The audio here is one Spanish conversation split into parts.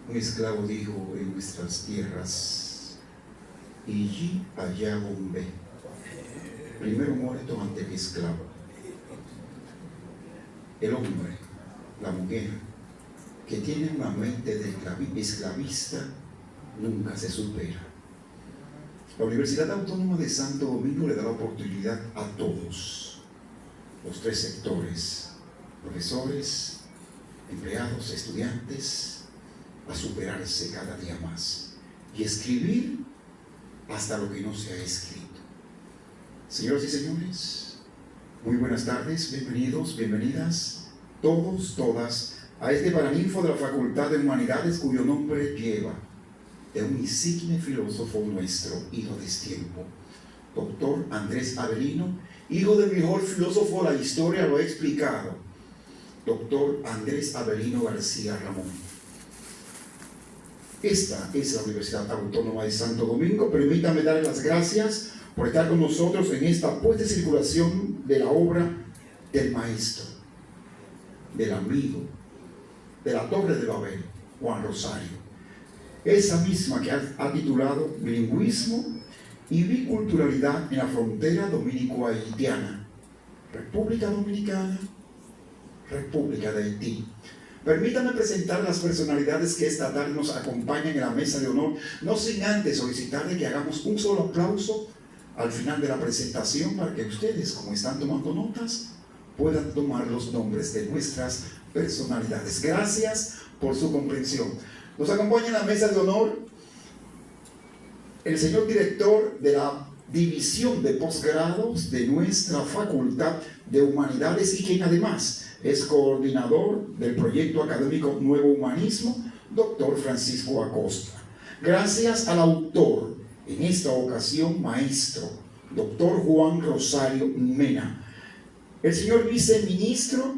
Un esclavo dijo en nuestras tierras, y allá bombé, primero muerto ante el esclavo. El hombre, la mujer, que tiene una mente de esclavista, nunca se supera. La Universidad Autónoma de Santo Domingo le da la oportunidad a todos, los tres sectores, profesores, empleados, estudiantes, a superarse cada día más y escribir hasta lo que no se ha escrito. Señoras y señores, muy buenas tardes, bienvenidos, bienvenidas, todos, todas, a este paraninfo de la Facultad de Humanidades, cuyo nombre lleva de un insigne filósofo nuestro, hijo de tiempo, doctor Andrés Avelino, hijo del mejor filósofo, la historia lo ha explicado, doctor Andrés Avelino García Ramón. Esta es la Universidad Autónoma de Santo Domingo. Permítame dar las gracias por estar con nosotros en esta puesta en circulación de la obra del maestro, del amigo, de la Torre de Babel, Juan Rosario. Esa misma que ha titulado Bilingüismo y Biculturalidad en la frontera dominico-haitiana, República Dominicana, República de Haití. Permítanme presentar las personalidades que esta tarde nos acompañan en la mesa de honor, no sin antes solicitarle que hagamos un solo aplauso al final de la presentación para que ustedes, como están tomando notas, puedan tomar los nombres de nuestras personalidades. Gracias por su comprensión. Nos acompaña en la mesa de honor el señor director de la División de Posgrados de nuestra Facultad de Humanidades y quien además es coordinador del proyecto académico Nuevo Humanismo, doctor Francisco Acosta. Gracias al autor, en esta ocasión maestro, doctor Juan Rosario Mena. El señor viceministro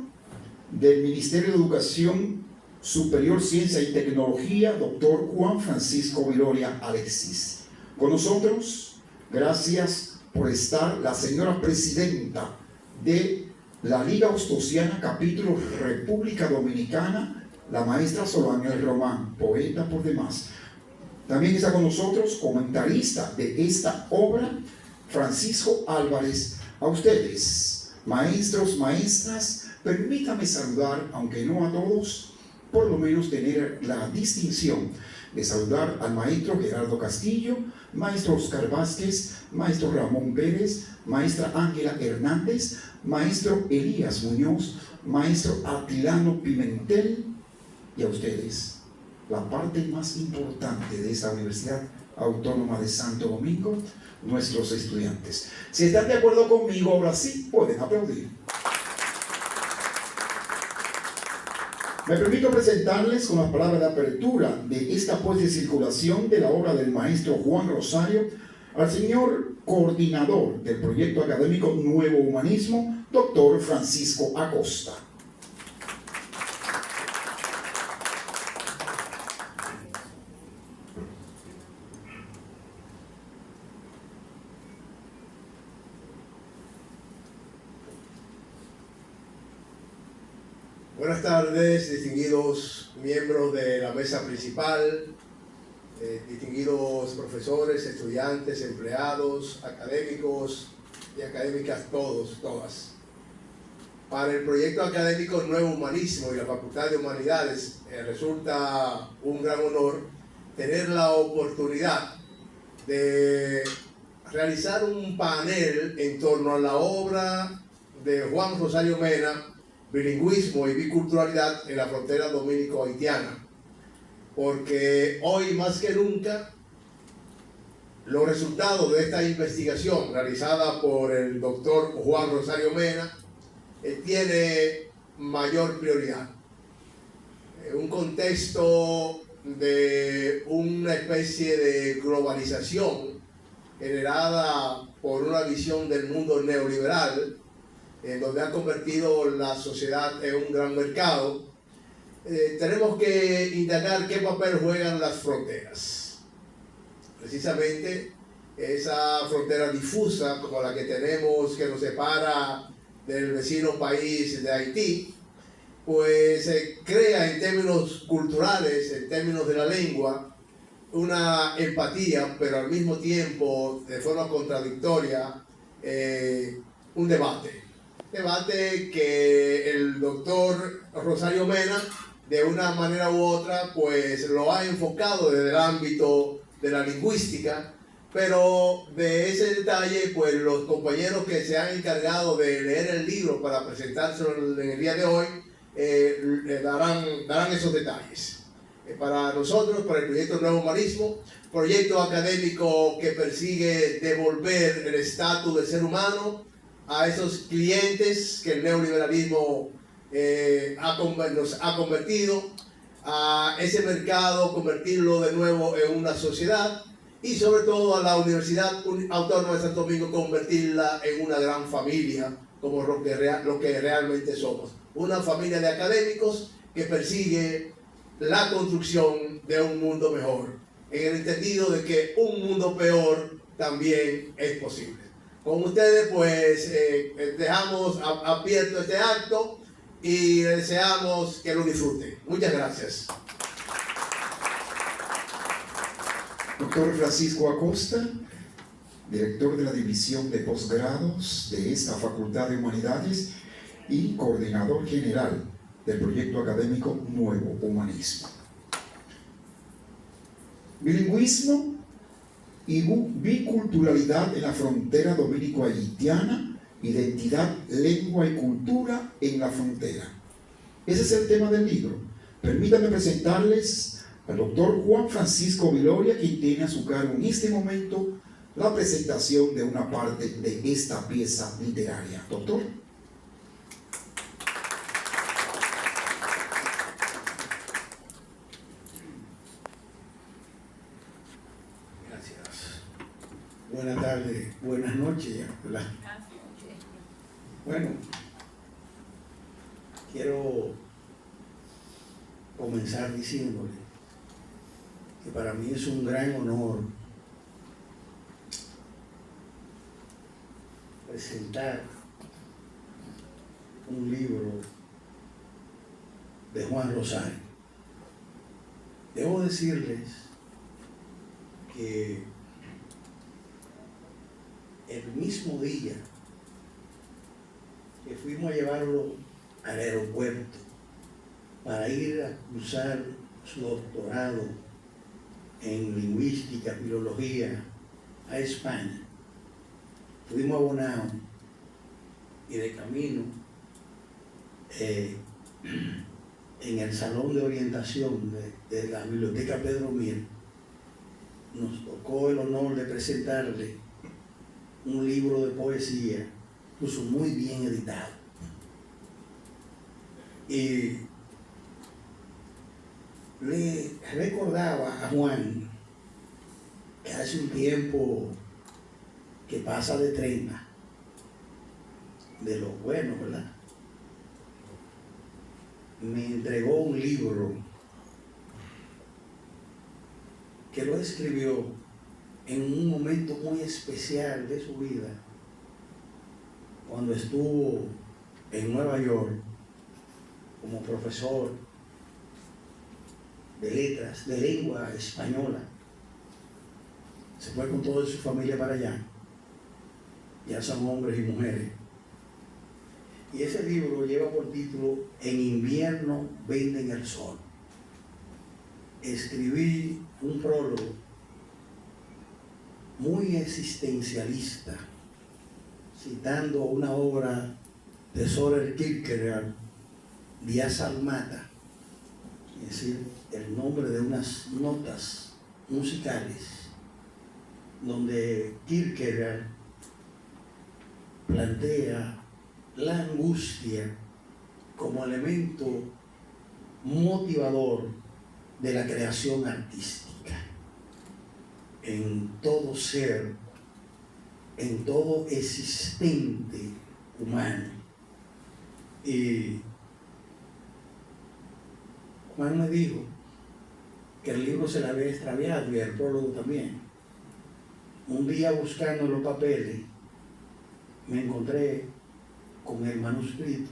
del Ministerio de Educación Superior, Ciencia y Tecnología, doctor Juan Francisco Viloria Alexis. Con nosotros, gracias por estar, la señora presidenta de la Liga Ostosiana, capítulo República Dominicana, la maestra Solanel Román, poeta por demás. También está con nosotros, comentarista de esta obra, Francisco Álvarez. A ustedes, maestros, maestras, permítame saludar, aunque no a todos, por lo menos tener la distinción de saludar al maestro Gerardo Castillo, maestro Oscar Vázquez, maestro Ramón Pérez, maestra Ángela Hernández, maestro Elías Muñoz, maestro Atilano Pimentel, y a ustedes, la parte más importante de esta Universidad Autónoma de Santo Domingo, nuestros estudiantes. Si están de acuerdo conmigo, ahora sí pueden aplaudir. Me permito presentarles con las palabras de apertura de esta puesta en circulación de la obra del maestro Juan Rosario al señor coordinador del proyecto académico Nuevo Humanismo, doctor Francisco Acosta. Buenas tardes, distinguidos miembros de la mesa principal, distinguidos profesores, estudiantes, empleados, académicos y académicas todos, todas. Para el proyecto académico Nuevo Humanismo y la Facultad de Humanidades resulta un gran honor tener la oportunidad de realizar un panel en torno a la obra de Juan Rosario Mena, Bilingüismo y Biculturalidad en la frontera dominico-haitiana, porque hoy más que nunca los resultados de esta investigación realizada por el doctor Juan Rosario Mena tiene mayor prioridad. Un contexto de una especie de globalización generada por una visión del mundo neoliberal, en donde ha convertido la sociedad en un gran mercado, tenemos que indagar qué papel juegan las fronteras. Precisamente esa frontera difusa como la que tenemos, que nos separa del vecino país de Haití, pues crea en términos culturales, en términos de la lengua, una empatía, pero al mismo tiempo, de forma contradictoria, un debate. Debate que el doctor Rosario Mena, de una manera u otra, pues lo ha enfocado desde el ámbito de la lingüística, pero de ese detalle, pues los compañeros que se han encargado de leer el libro para presentárselo en el día de hoy, darán esos detalles. Para nosotros, para el proyecto Nuevo Humanismo, proyecto académico que persigue devolver el estatus del ser humano a esos clientes que el neoliberalismo nos ha convertido, a ese mercado, convertirlo de nuevo en una sociedad, y sobre todo a la Universidad Autónoma de Santo Domingo, convertirla en una gran familia, como lo que realmente somos. Una familia de académicos que persigue la construcción de un mundo mejor, en el entendido de que un mundo peor también es posible. Con ustedes, pues, dejamos abierto este acto y les deseamos que lo disfruten. Muchas gracias. Doctor Francisco Acosta, director de la División de Posgrados de esta Facultad de Humanidades y coordinador general del proyecto académico Nuevo Humanismo. Bilingüismo y biculturalidad en la frontera dominico-haitiana, identidad, lengua y cultura en la frontera. Ese es el tema del libro. Permítanme presentarles al doctor Juan Francisco Viloria, quien tiene a su cargo en este momento la presentación de una parte de esta pieza literaria. Doctor. Buenas tardes, buenas noches ya, ¿verdad? Bueno, quiero comenzar diciéndole que para mí es un gran honor presentar un libro de Juan Rosario. Debo decirles que el mismo día que fuimos a llevarlo al aeropuerto para ir a cursar su doctorado en lingüística, filología a España, fuimos a Bonao y de camino en el salón de orientación de la Biblioteca Pedro Mir nos tocó el honor de presentarle un libro de poesía, incluso muy bien editado. Y le recordaba a Juan que hace un tiempo que pasa de 30, de lo bueno, ¿verdad? Me entregó un libro que lo escribió en un momento muy especial de su vida, cuando estuvo en Nueva York como profesor de letras, de lengua española. Se fue con toda su familia para allá. Ya son hombres y mujeres. Y ese libro lleva por título En invierno venden el sol. Escribí un prólogo muy existencialista, citando una obra de Søren Kierkegaard, Días al Mata, es decir, el nombre de unas notas musicales, donde Kierkegaard plantea la angustia como elemento motivador de la creación artística en todo ser, en todo existente humano. Y Juan me dijo que el libro se le había extraviado y el prólogo también. Un día buscando los papeles me encontré con el manuscrito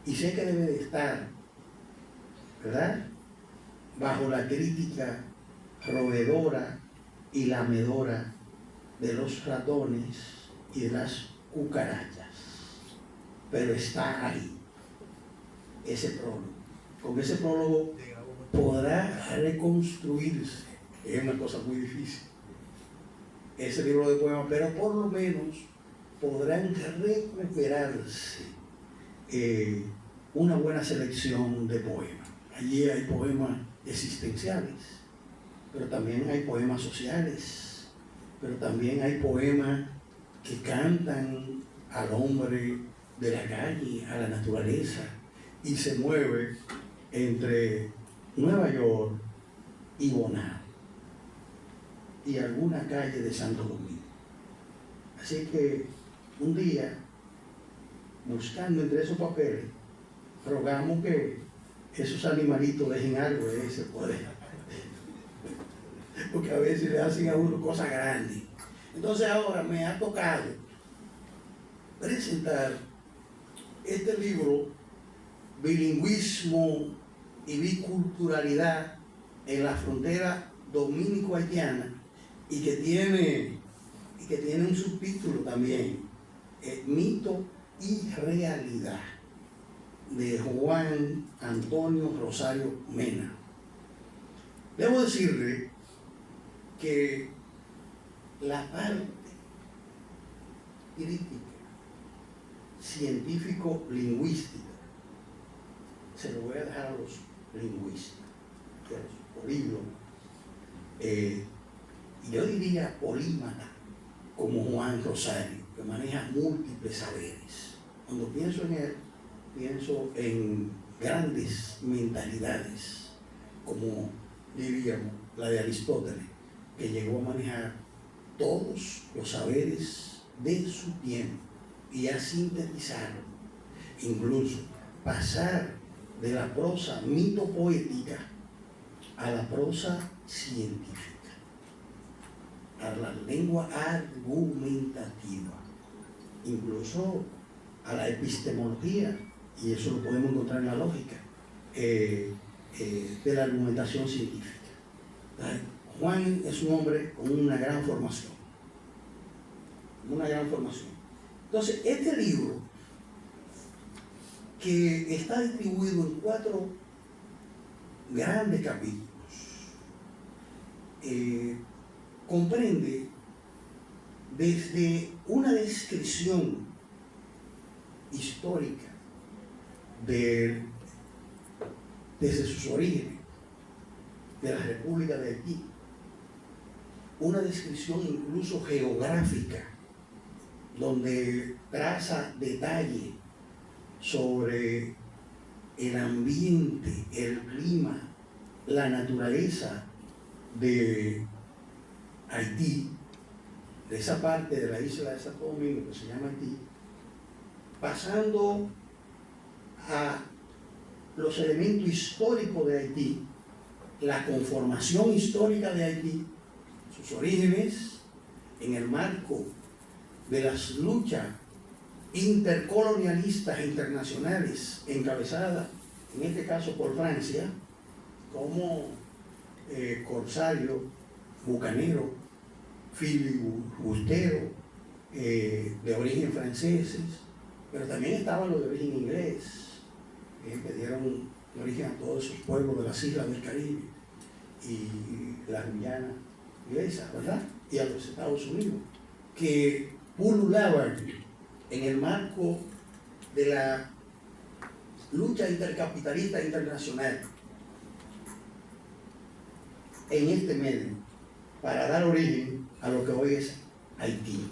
y sé que debe de estar, ¿verdad?, bajo la crítica roedora y lamedora de los ratones y de las cucarachas. Pero está ahí, ese prólogo. Con ese prólogo podrá reconstruirse, es una cosa muy difícil, ese libro de poemas, pero por lo menos podrán recuperarse una buena selección de poemas. Allí hay poemas existenciales, pero también hay poemas sociales, pero también hay poemas que cantan al hombre de la calle, a la naturaleza, y se mueve entre Nueva York y Bonao y alguna calle de Santo Domingo. Así que un día, buscando entre esos papeles, rogamos que esos animalitos dejen algo de ese poder, porque a veces le hacen a uno cosas grandes. Entonces ahora me ha tocado presentar este libro, Bilingüismo y Biculturalidad en la frontera dominico-haitiana, y que tiene un subtítulo también, Mito y Realidad, de Juan Antonio Rosario Mena. Debo decirle que la parte crítica, científico-lingüística, se lo voy a dejar a los lingüistas, a los políglota, yo diría polímata, como Juan Rosario, que maneja múltiples saberes. Cuando pienso en él, pienso en grandes mentalidades, como diríamos la de Aristóteles, que llegó a manejar todos los saberes de su tiempo y a sintetizarlo, incluso pasar de la prosa mitopoética a la prosa científica, a la lengua argumentativa, incluso a la epistemología, y eso lo podemos encontrar en la lógica de la argumentación científica. Juan es un hombre con una gran formación, Entonces, este libro, que está distribuido en 4 grandes capítulos, comprende desde una descripción histórica desde sus orígenes, de la República de Haití, una descripción incluso geográfica, donde traza detalle sobre el ambiente, el clima, la naturaleza de Haití, de esa parte de la isla de Santo Domingo que se llama Haití, pasando a los elementos históricos de Haití, la conformación histórica de Haití, sus orígenes, en el marco de las luchas intercolonialistas e internacionales encabezadas, en este caso por Francia, como corsario, bucanero, filibustero, de origen franceses, pero también estaban los de origen inglés, que dieron origen a todos esos pueblos de las islas del Caribe y la Guyana inglesa, ¿verdad? Y a los Estados Unidos, que pululaban en el marco de la lucha intercapitalista internacional en este medio para dar origen a lo que hoy es Haití.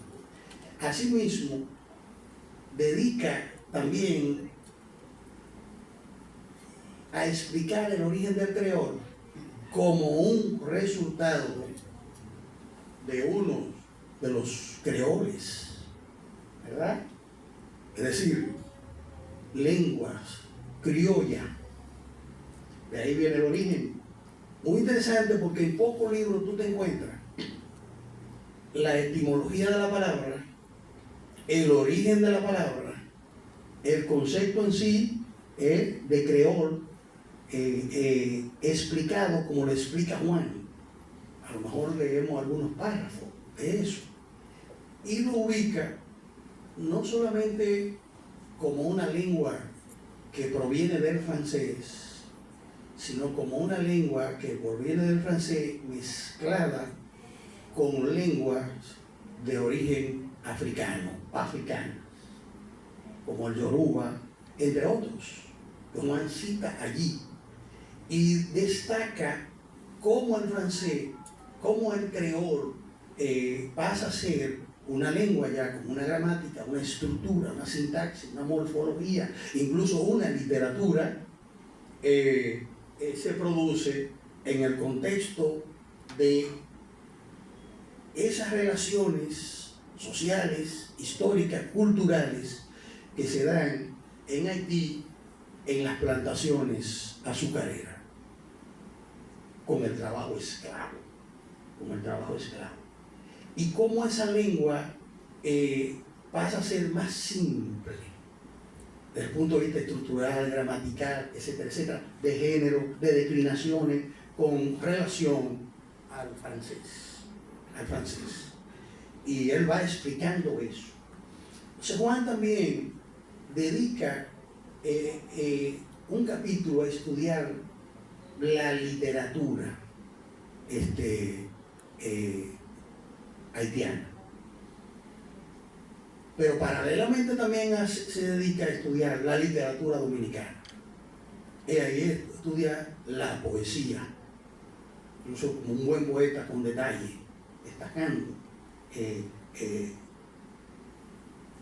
Asimismo, dedica también a explicar el origen del creol como un resultado de uno de los creoles, ¿verdad? Es decir, lenguas criollas. De ahí viene el origen. Muy interesante, porque en pocos libros tú te encuentras la etimología de la palabra, el origen de la palabra, el concepto en sí de creol explicado como lo explica Juan. A lo mejor leemos algunos párrafos de eso. Y lo ubica no solamente como una lengua que proviene del francés, sino como una lengua que proviene del francés mezclada con lenguas de origen africanas, como el yoruba, entre otros. Juan cita allí y destaca cómo el francés, cómo el creol pasa a ser una lengua ya con una gramática, una estructura, una sintaxis, una morfología, incluso una literatura, se produce en el contexto de esas relaciones sociales, históricas, culturales que se dan en Haití en las plantaciones azucareras, con el trabajo esclavo, y cómo esa lengua pasa a ser más simple desde el punto de vista estructural, gramatical, etcétera, etcétera, de género, de declinaciones, con relación al francés. Y él va explicando eso. Entonces Juan también dedica un capítulo a estudiar la literatura haitiana. Pero paralelamente también se dedica a estudiar la literatura dominicana. Y ahí estudia la poesía, incluso como un buen poeta con detalle, destacando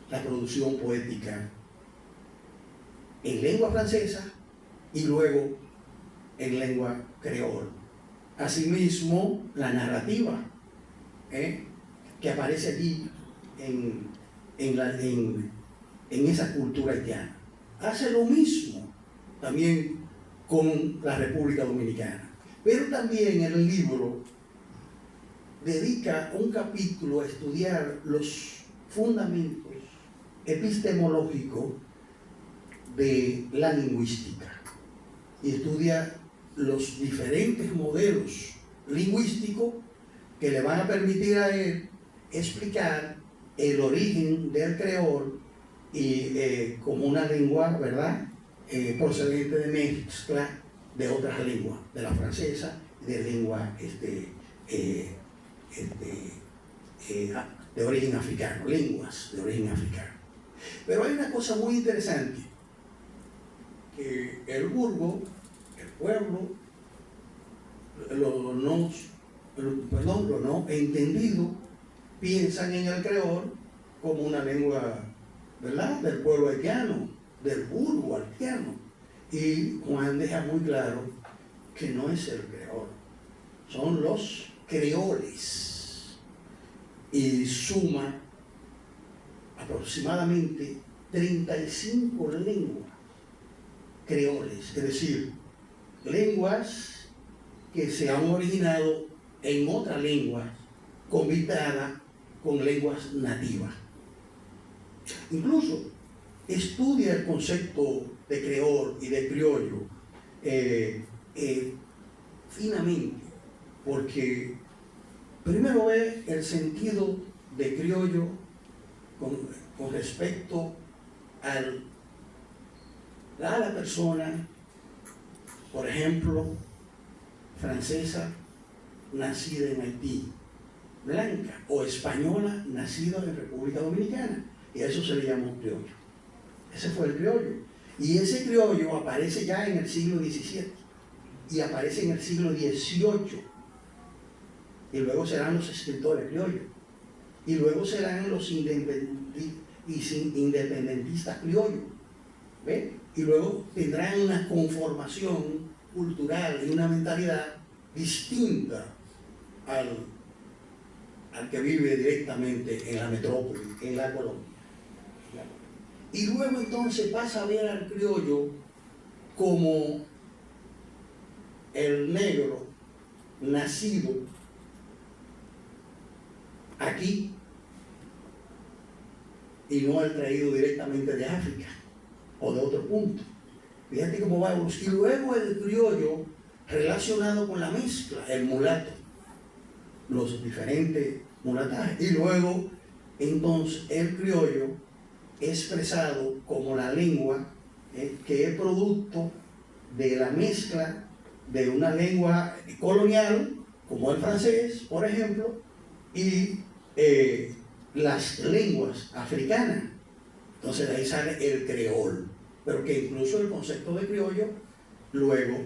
la producción poética en lengua francesa y luego en lengua creol. Asimismo, la narrativa que aparece allí en esa cultura haitiana. Hace lo mismo también con la República Dominicana. Pero también el libro dedica un capítulo a estudiar los fundamentos epistemológicos de la lingüística y estudia los diferentes modelos lingüísticos que le van a permitir a él explicar el origen del creol y como una lengua, ¿verdad?, procedente de mezcla de otras lenguas, de la francesa y de lengua de origen africano, lenguas de origen africano. Pero hay una cosa muy interesante, que el burgo, el pueblo, los no entendidos piensan en el creol como una lengua, ¿verdad?, del pueblo haitiano, del burgo haitiano. Y Juan deja muy claro que no es el creol, son los creoles. Y suma aproximadamente 35 lenguas creoles, es decir, lenguas que se han originado en otra lengua combinada con lenguas nativas. Incluso estudia el concepto de creol y de criollo finamente, porque primero ve el sentido de criollo con respecto a la persona, por ejemplo, francesa nacida en Haití, blanca, o española nacida en República Dominicana, y a eso se le llamó criollo. Ese fue el criollo. Y ese criollo aparece ya en el siglo XVII y aparece en el siglo XVIII. Y luego serán los escritores criollos. Y luego serán los independentistas criollos. ¿Ve? Y luego tendrán una conformación cultural y una mentalidad distinta al que vive directamente en la metrópoli, en la colonia. Y luego entonces pasa a ver al criollo como el negro nacido aquí y no el traído directamente de África o de otro punto. Fíjate cómo va evolucionando. Y luego el criollo relacionado con la mezcla, el mulato, los diferentes mulatajes. Y luego, entonces, el criollo expresado como la lengua que es producto de la mezcla de una lengua colonial, como el francés, por ejemplo, y las lenguas africanas. Entonces de ahí sale el creol, pero que incluso el concepto de criollo, luego,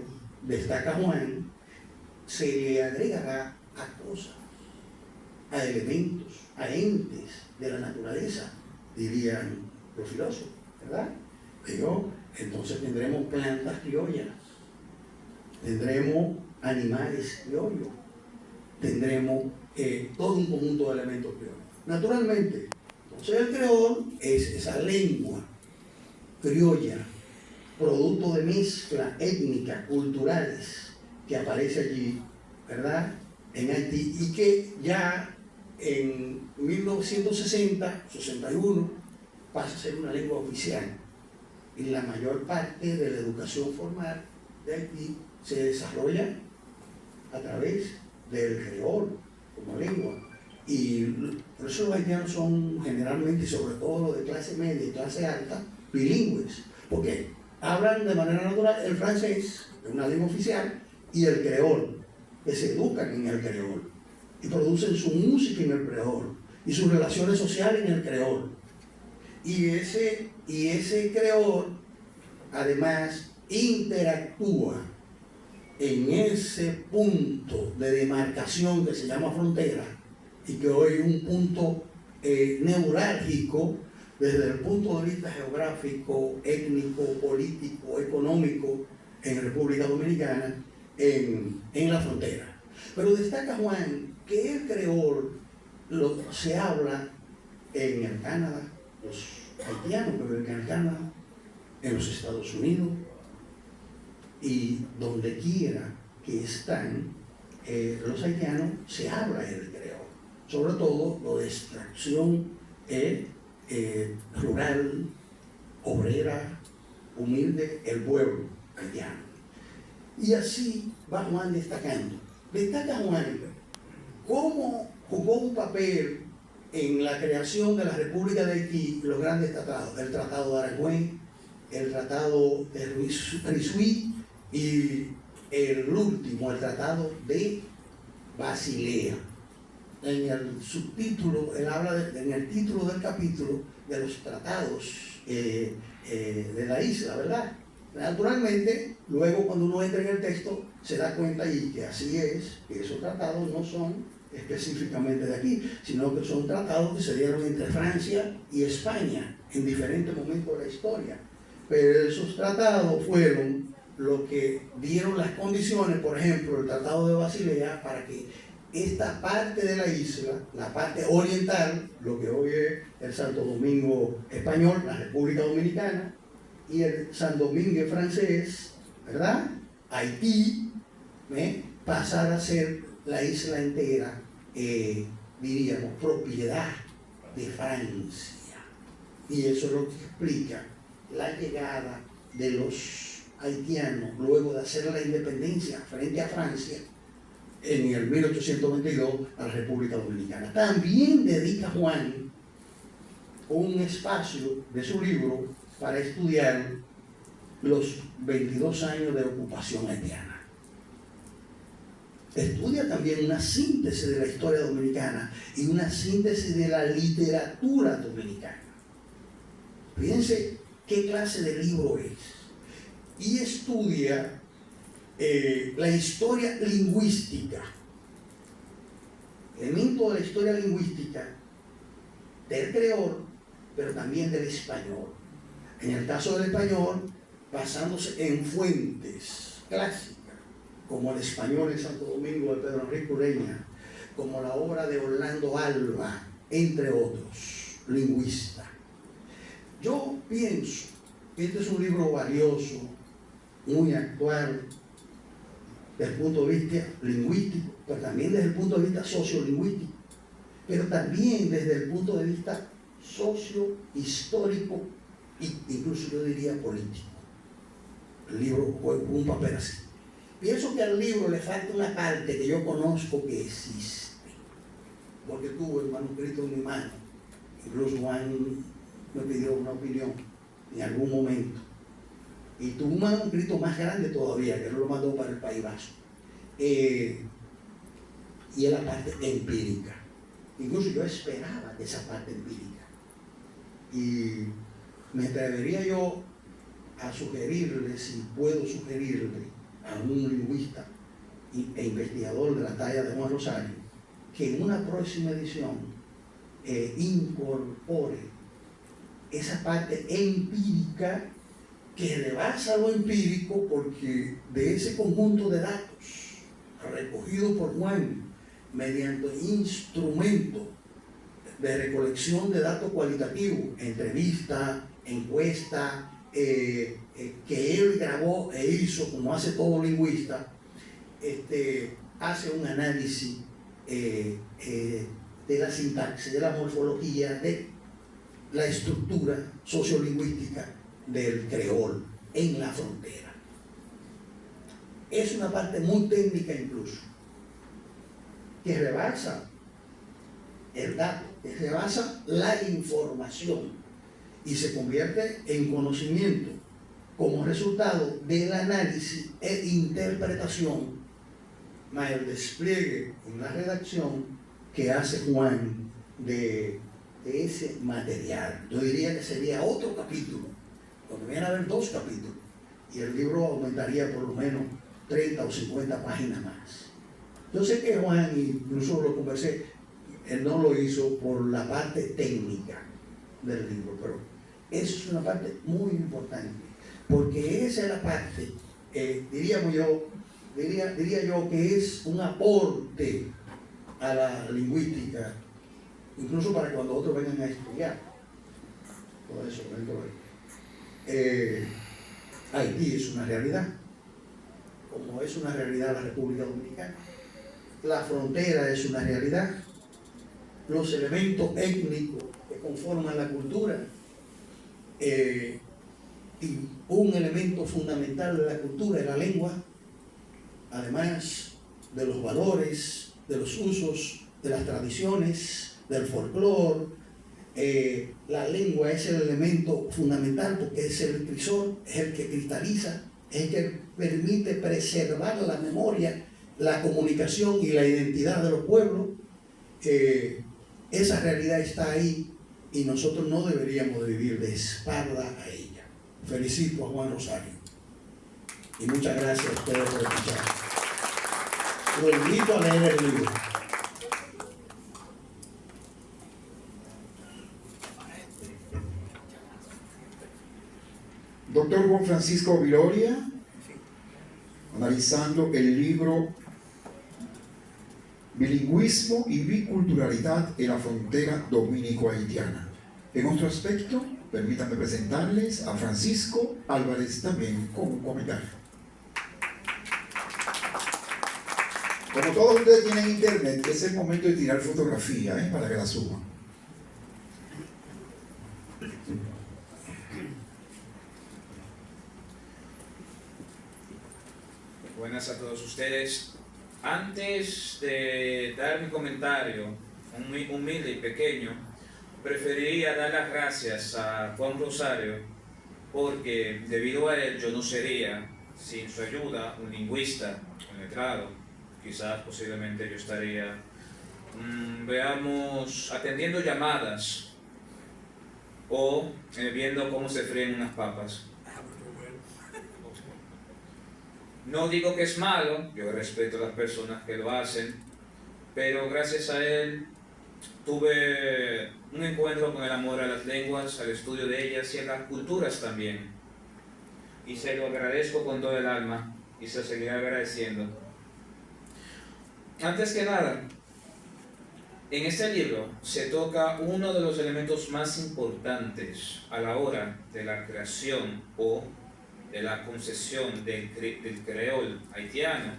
destaca Juan, se le agregará a cosas, a elementos, a entes de la naturaleza, dirían los filósofos, ¿verdad? Pero entonces tendremos plantas criollas, tendremos animales criollos, tendremos todo un conjunto de elementos criollos. Naturalmente, entonces el creol es esa lengua criolla, producto de mezcla étnica, culturales, que aparece allí, ¿verdad?, en Haití, y que ya en 1960, 61, pasa a ser una lengua oficial. Y la mayor parte de la educación formal de Haití se desarrolla a través del creol como lengua. Y por eso los haitianos son generalmente, y sobre todo los de clase media y clase alta, bilingües, porque hablan de manera natural el francés, de una lengua oficial, y el creol, que se educan en el creol, y producen su música en el creol, y sus relaciones sociales en el creol. Y ese creol, además, interactúa en ese punto de demarcación que se llama frontera, y que hoy es un punto neurálgico desde el punto de vista geográfico, étnico, político, económico en República Dominicana, en la frontera. Pero destaca Juan que el creol se habla en el Canadá, los haitianos que viven en el Canadá, en los Estados Unidos, y donde quiera que están los haitianos, se habla el creol. Sobre todo lo de extracción rural, obrera, humilde, el pueblo haitiano. Y así va Juan destacando. Destaca Juan cómo jugó un papel en la creación de la República de Haití los grandes tratados, el Tratado de Aragüén, el Tratado de Risuí y el último, el Tratado de Basilea. En el subtítulo, él habla en el título del capítulo de los tratados de la isla, ¿verdad? Naturalmente, luego cuando uno entra en el texto, se da cuenta y que así es, que esos tratados no son específicamente de aquí, sino que son tratados que se dieron entre Francia y España en diferentes momentos de la historia. Pero esos tratados fueron lo que dieron las condiciones, por ejemplo, el Tratado de Basilea, para que esta parte de la isla, la parte oriental, lo que hoy es el Santo Domingo español, la República Dominicana, y el San Domingo francés, ¿verdad?, Haití, pasara a ser la isla entera, diríamos, propiedad de Francia. Y eso es lo que explica la llegada de los haitianos luego de hacer la independencia frente a Francia en el 1822 a la República Dominicana. También dedica Juan un espacio de su libro para estudiar los 22 años de ocupación haitiana. Estudia también una síntesis de la historia dominicana y una síntesis de la literatura dominicana. Fíjense qué clase de libro es. Y estudia la historia lingüística, elemento de la historia lingüística del creol, pero también del español. En el caso del español, basándose en fuentes clásicas, como el español en Santo Domingo de Pedro Enrique Ureña, como la obra de Orlando Alba, entre otros lingüistas. Yo pienso que este es un libro valioso, muy actual, desde el punto de vista lingüístico, pero también desde el punto de vista sociolingüístico, pero también desde el punto de vista sociohistórico e incluso yo diría político. El libro fue un papel así. Pienso que al libro le falta una parte que yo conozco que existe, porque tuve el manuscrito en mi mano. Incluso Juan me pidió una opinión en algún momento. Y tuvo un manuscrito más grande todavía, que no lo mandó para el País Vasco. Y es la parte empírica. Incluso yo esperaba de esa parte empírica. Y me atrevería yo a sugerirle, si puedo sugerirle, a un lingüista e investigador de la talla de Juan Rosario, que en una próxima edición incorpore esa parte empírica que rebasa lo empírico, porque de ese conjunto de datos recogidos por Juan mediante instrumento de recolección de datos cualitativos, entrevista, encuesta, que él grabó e hizo, como hace todo lingüista, hace un análisis de la sintaxis, de la morfología, de la estructura sociolingüística del creol en la frontera. Es una parte muy técnica incluso, que rebasa el dato, que rebasa la información y se convierte en conocimiento como resultado del análisis e interpretación, más el despliegue en la redacción que hace Juan de ese material. Yo diría que sería otro capítulo, porque viene a haber 2 capítulos, y el libro aumentaría por lo menos 30 o 50 páginas más. Yo sé que Juan, incluso lo conversé, él no lo hizo por la parte técnica del libro, pero eso es una parte muy importante, porque esa es la parte, diría yo que es un aporte a la lingüística, incluso para cuando otros vengan a estudiar. Todo eso, Haití es una realidad, como es una realidad la República Dominicana. La frontera es una realidad. Los elementos étnicos que conforman la cultura, y un elemento fundamental de la cultura es la lengua, además de los valores, de los usos, de las tradiciones, del folclore. La lengua es el elemento fundamental porque es el crisol, es el que cristaliza, es el que permite preservar la memoria, la comunicación y la identidad de los pueblos. Esa realidad está ahí y nosotros no deberíamos de vivir de espalda a ella. Felicito a Juan Rosario y muchas gracias a ustedes por escuchar. Lo invito a leer el libro. Doctor Juan Francisco Viloria, analizando el libro Bilingüismo y biculturalidad en la frontera dominico-haitiana. En otro aspecto, permítanme presentarles a Francisco Álvarez también con un comentario. Como todos ustedes tienen internet, es el momento de tirar fotografía para que la suban. Buenas a todos ustedes. Antes de dar mi comentario, humilde y pequeño, preferiría dar las gracias a Juan Rosario, porque debido a él yo no sería, sin su ayuda, un lingüista, un letrado. Quizás posiblemente yo estaría, atendiendo llamadas o viendo cómo se fríen unas papas. No digo que es malo, yo respeto a las personas que lo hacen, pero gracias a él tuve un encuentro con el amor a las lenguas, al estudio de ellas y a las culturas también. Y se lo agradezco con todo el alma y se lo seguiré agradeciendo. Antes que nada, en este libro se toca uno de los elementos más importantes a la hora de la creación o de la concesión del creol haitiano,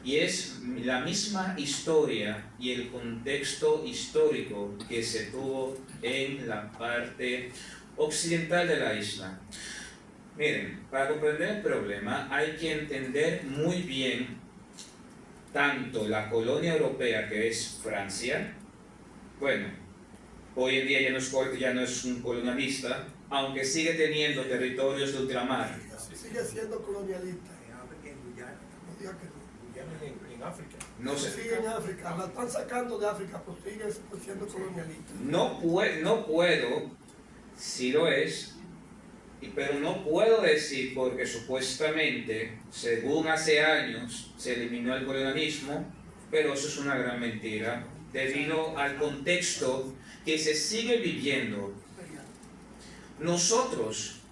y es la misma historia y el contexto histórico que se tuvo en la parte occidental de la isla. Miren, para comprender el problema hay que entender muy bien tanto la colonia europea que es Francia. Bueno, hoy en día ya no es un colonialista, aunque sigue teniendo territorios de ultramar. Sigue siendo colonialista. No diga que no. En África. No sé. Sigue en África, la están sacando de África, pero sigue siendo colonialista. No puedo, si lo es, pero no puedo decir porque supuestamente, según hace años, se eliminó el colonialismo, pero eso es una gran mentira, debido al contexto que se sigue viviendo. Nosotros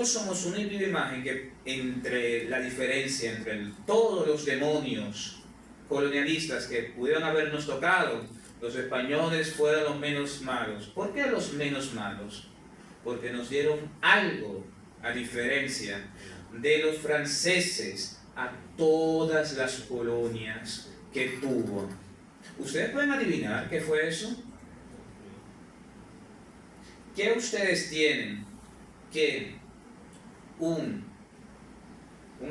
somos una viva imagen que entre la diferencia entre todos los demonios colonialistas que pudieron habernos tocado, los españoles fueron los menos malos. ¿Por qué los menos malos? Porque nos dieron algo, a diferencia de los franceses, a todas las colonias que tuvo. ¿Ustedes pueden adivinar qué fue eso? ¿Qué ustedes tienen que un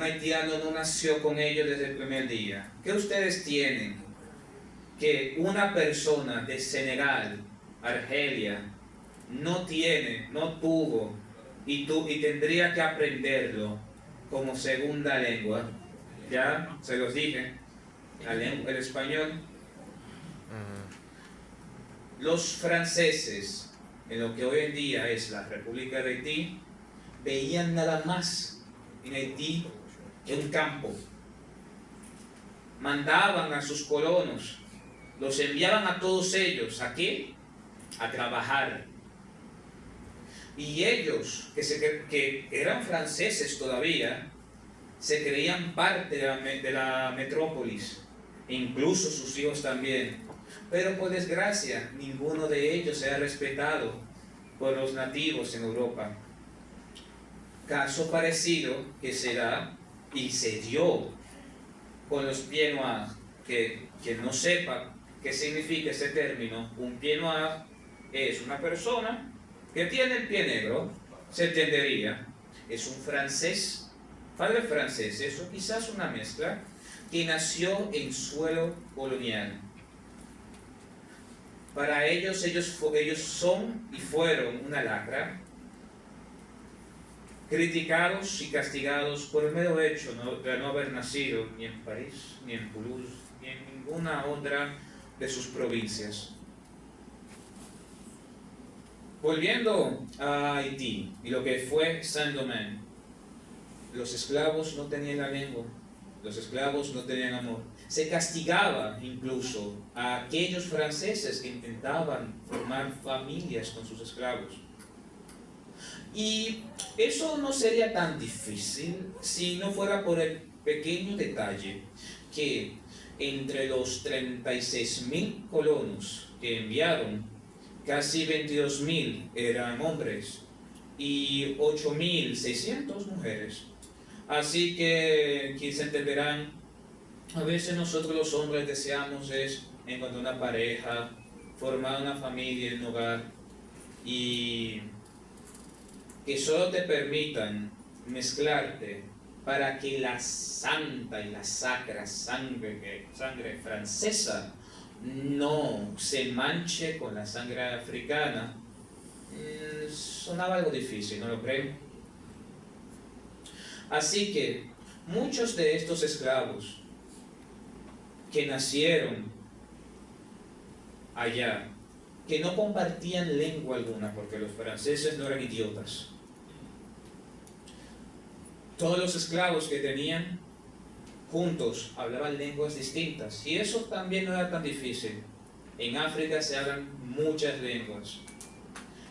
haitiano no nació con ellos desde el primer día? ¿Qué ustedes tienen que una persona de Senegal, Argelia, no tuvo y tendría que aprenderlo como segunda lengua? Ya se los dije, el español. Los franceses, en lo que hoy en día es la República de Haití, veían nada más en Haití que un campo. Mandaban a sus colonos, los enviaban a todos ellos, ¿a qué? A trabajar. Y ellos, que eran franceses todavía, se creían parte de la metrópolis, incluso sus hijos también. Pero por desgracia, ninguno de ellos se ha respetado por los nativos en Europa. Caso parecido que se da y se dio con los pieds noirs, que no sepa qué significa ese término. Un pied noir es una persona que tiene el pie negro, se entendería, es un francés, padre francés, eso quizás una mezcla, que nació en suelo colonial. Para ellos son y fueron una lacra, criticados y castigados por el mero hecho de no haber nacido ni en París, ni en Toulouse, ni en ninguna otra de sus provincias. Volviendo a Haití y lo que fue Saint-Domingue, los esclavos no tenían la lengua, los esclavos no tenían amor. Se castigaba incluso a aquellos franceses que intentaban formar familias con sus esclavos. Y eso no sería tan difícil si no fuera por el pequeño detalle que entre los 36,000 colonos que enviaron, casi 22,000 eran hombres y 8,600 mujeres. Así que, quienes entenderán, a veces nosotros los hombres deseamos encontrar una pareja, formar una familia en un hogar y que solo te permitan mezclarte para que la santa y la sacra sangre francesa no se manche con la sangre africana. Sonaba algo difícil, ¿no lo creen? Así que muchos de estos esclavos que nacieron allá, que no compartían lengua alguna, porque los franceses no eran idiotas, todos los esclavos que tenían juntos hablaban lenguas distintas, y eso también no era tan difícil. En África se hablan muchas lenguas.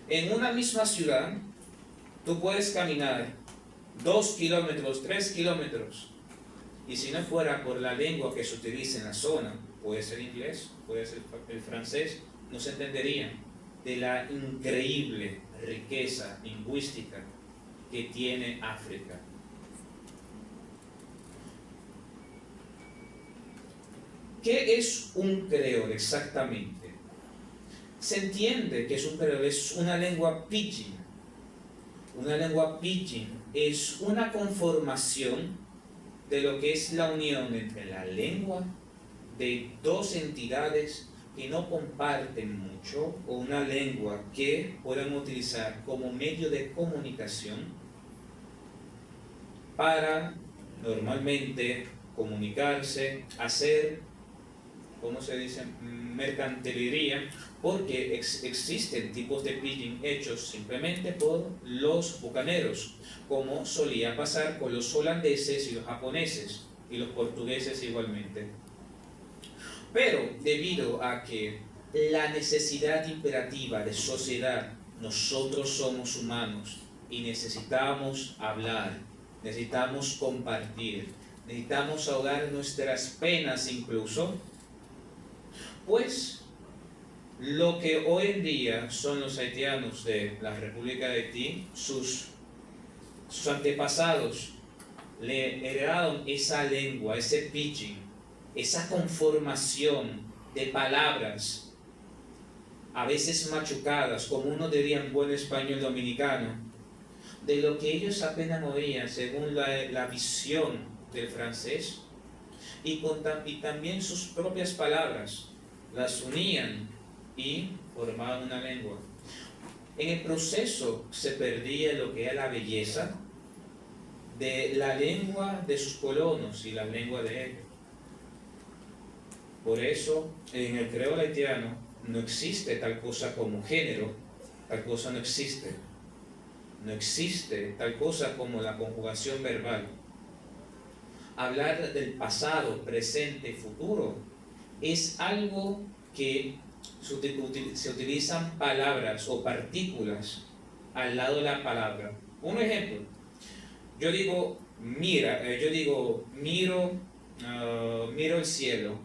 En una misma ciudad, tú puedes caminar 2 kilómetros, 3 kilómetros, y si no fuera por la lengua que se utiliza en la zona, puede ser inglés, puede ser el francés, no se entenderían de la increíble riqueza lingüística que tiene África. ¿Qué es un creol exactamente? Se entiende que es un creol, es una lengua pidgin, Una lengua pidgin es una conformación de lo que es la unión entre la lengua de dos entidades que no comparten mucho, o una lengua que puedan utilizar como medio de comunicación para normalmente comunicarse, hacer, ¿cómo se dice?, mercancillería, porque existen tipos de pidgin hechos simplemente por los bucaneros, como solía pasar con los holandeses y los japoneses, y los portugueses igualmente. Pero debido a que la necesidad imperativa de sociedad, nosotros somos humanos y necesitamos hablar, necesitamos compartir, necesitamos ahogar nuestras penas incluso, pues lo que hoy en día son los haitianos de la República de Haití, sus antepasados le heredaron esa lengua, ese pidgin, esa conformación de palabras, a veces machucadas, como uno diría en buen español dominicano, de lo que ellos apenas oían según la visión del francés, y también sus propias palabras, las unían y formaban una lengua. En el proceso se perdía lo que era la belleza de la lengua de sus colonos y la lengua de ellos. Por eso, en el creol haitiano no existe tal cosa como género, tal cosa no existe. No existe tal cosa como la conjugación verbal. Hablar del pasado, presente y futuro es algo que se utilizan palabras o partículas al lado de la palabra. Un ejemplo, yo digo miro el cielo,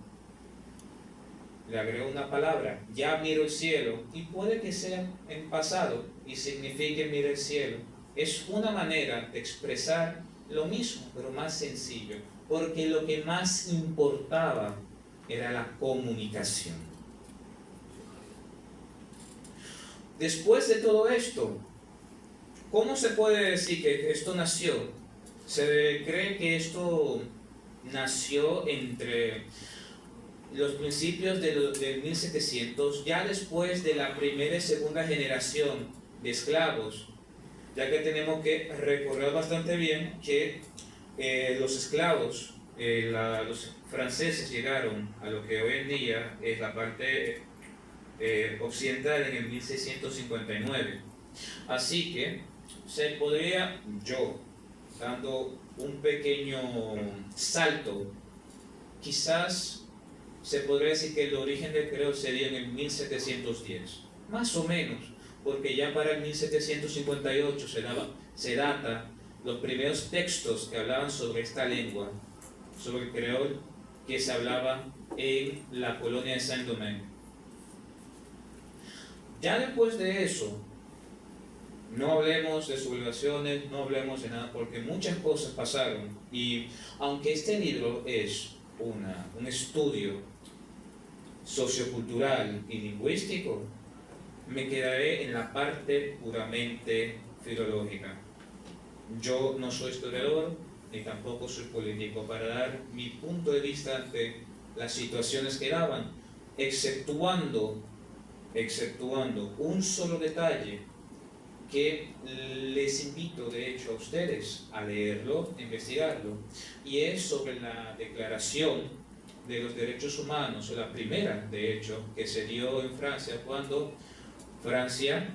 le agrego una palabra, ya miro el cielo, y puede que sea en pasado y signifique mira el cielo. Es una manera de expresar lo mismo, pero más sencillo, porque lo que más importaba era la comunicación. Después de todo esto, ¿cómo se puede decir que esto nació? Se cree que esto nació entre los principios del 1700, ya después de la primera y segunda generación de esclavos, ya que tenemos que recordar bastante bien que los esclavos, los franceses llegaron a lo que hoy en día es la parte occidental en el 1659. Así que se podría, yo, dando un pequeño salto, quizás se podría decir que el origen del creol sería en el 1710, más o menos, porque ya para el 1758 se data los primeros textos que hablaban sobre esta lengua, sobre el creol que se hablaba en la colonia de Saint-Domingue. Ya después de eso, no hablemos de sublevaciones, no hablemos de nada, porque muchas cosas pasaron, y aunque este libro es un estudio sociocultural y lingüístico, me quedaré en la parte puramente filológica. Yo no soy historiador, ni tampoco soy político, para dar mi punto de vista de las situaciones que daban, exceptuando un solo detalle que les invito de hecho a ustedes a leerlo, a investigarlo, y es sobre la Declaración de los Derechos Humanos, o la primera de hecho que se dio en Francia cuando Francia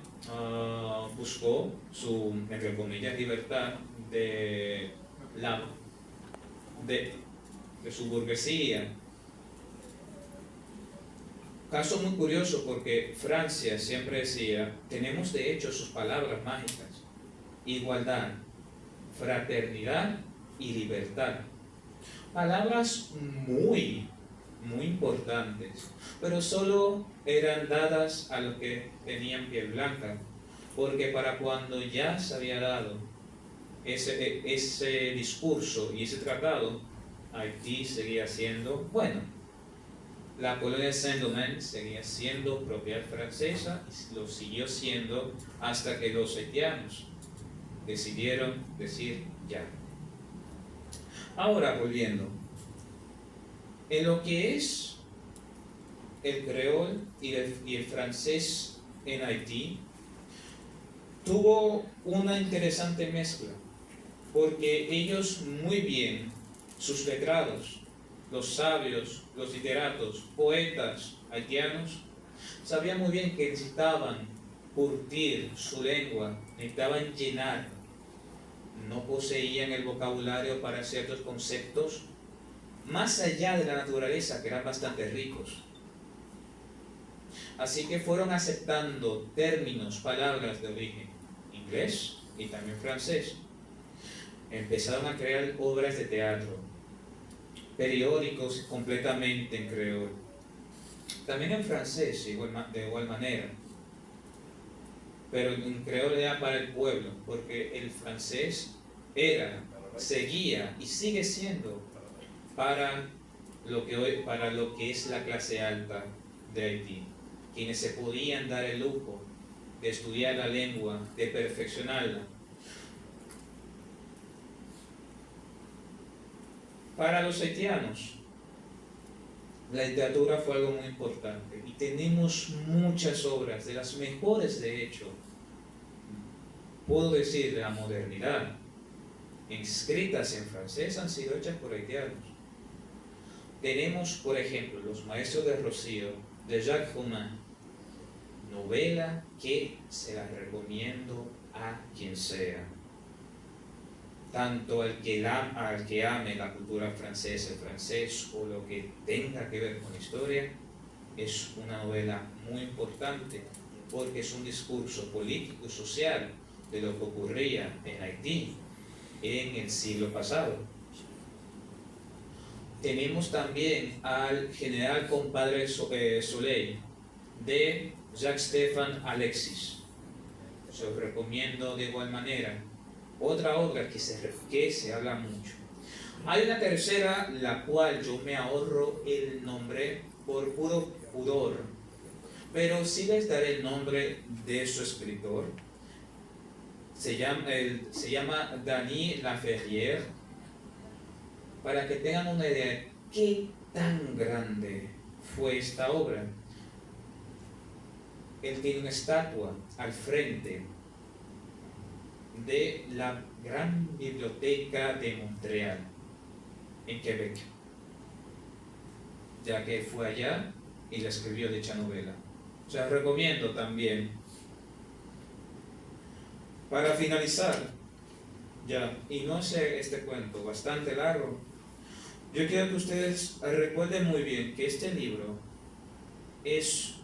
buscó su, entre comillas, libertad de su burguesía. Caso muy curioso, porque Francia siempre decía, tenemos de hecho sus palabras mágicas: igualdad, fraternidad y libertad. Palabras muy importantes, pero solo eran dadas a los que tenían piel blanca, porque para cuando ya se había dado ese discurso y ese tratado, Haití seguía siendo, la colonia de Saint-Domingue seguía siendo propiedad francesa, y lo siguió siendo hasta que los haitianos decidieron decir ya. Ahora volviendo, en lo que es el creol y el francés en Haití, tuvo una interesante mezcla, porque ellos muy bien, sus letrados, los sabios, los literatos, poetas haitianos, sabían muy bien que necesitaban curtir su lengua, necesitaban llenar. No poseían el vocabulario para ciertos conceptos más allá de la naturaleza, que eran bastante ricos. Así que fueron aceptando términos, palabras de origen inglés y también francés. Empezaron a crear obras de teatro, periódicos completamente en creol, también en francés de igual manera, pero en creol era para el pueblo, porque el francés seguía y sigue siendo para lo que es la clase alta de Haití, quienes se podían dar el lujo de estudiar la lengua, de perfeccionarla. Para los haitianos, la literatura fue algo muy importante y tenemos muchas obras, de las mejores de hecho, puedo decir de la modernidad, escritas en francés, han sido hechas por haitianos. Tenemos, por ejemplo, Los Maestros de Rocío, de Jacques Romain, novela que se la recomiendo a quien sea, tanto al que ame la cultura francesa, el francés o lo que tenga que ver con historia. Es una novela muy importante porque es un discurso político y social de lo que ocurría en Haití en el siglo pasado. Tenemos también al general compadre Soleil, de Jacques-Stéphane Alexis. Se los recomiendo de igual manera. Otra obra que se habla mucho. Hay una tercera, la cual yo me ahorro el nombre por puro pudor, pero sí les daré el nombre de su escritor. Se llama Denis Laferrière, para que tengan una idea de qué tan grande fue esta obra. Él tiene una estatua al frente de la gran biblioteca de Montreal, en Quebec, ya que fue allá y la escribió dicha novela. O sea, recomiendo también. Para finalizar, ya, y no sé este cuento, bastante largo, yo quiero que ustedes recuerden muy bien que este libro es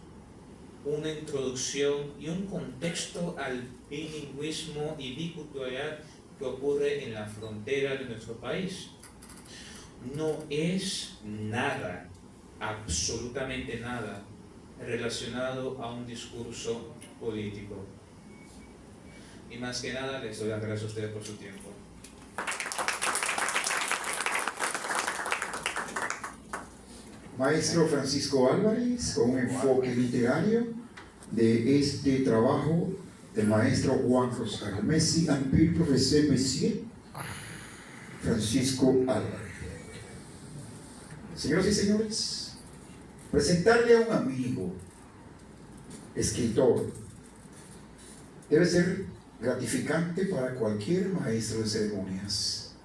una introducción y un contexto al bilingüismo y biculturalidad que ocurre en la frontera de nuestro país. No es nada, absolutamente nada, relacionado a un discurso político. Y más que nada, les doy las gracias a ustedes por su tiempo. Maestro Francisco Álvarez, con un enfoque literario de este trabajo del maestro Juan Rosario. Merci un peu, professeur, monsieur Francisco Álvarez. Señoras y señores, presentarle a un amigo, escritor, debe ser gratificante para cualquier maestro de ceremonias.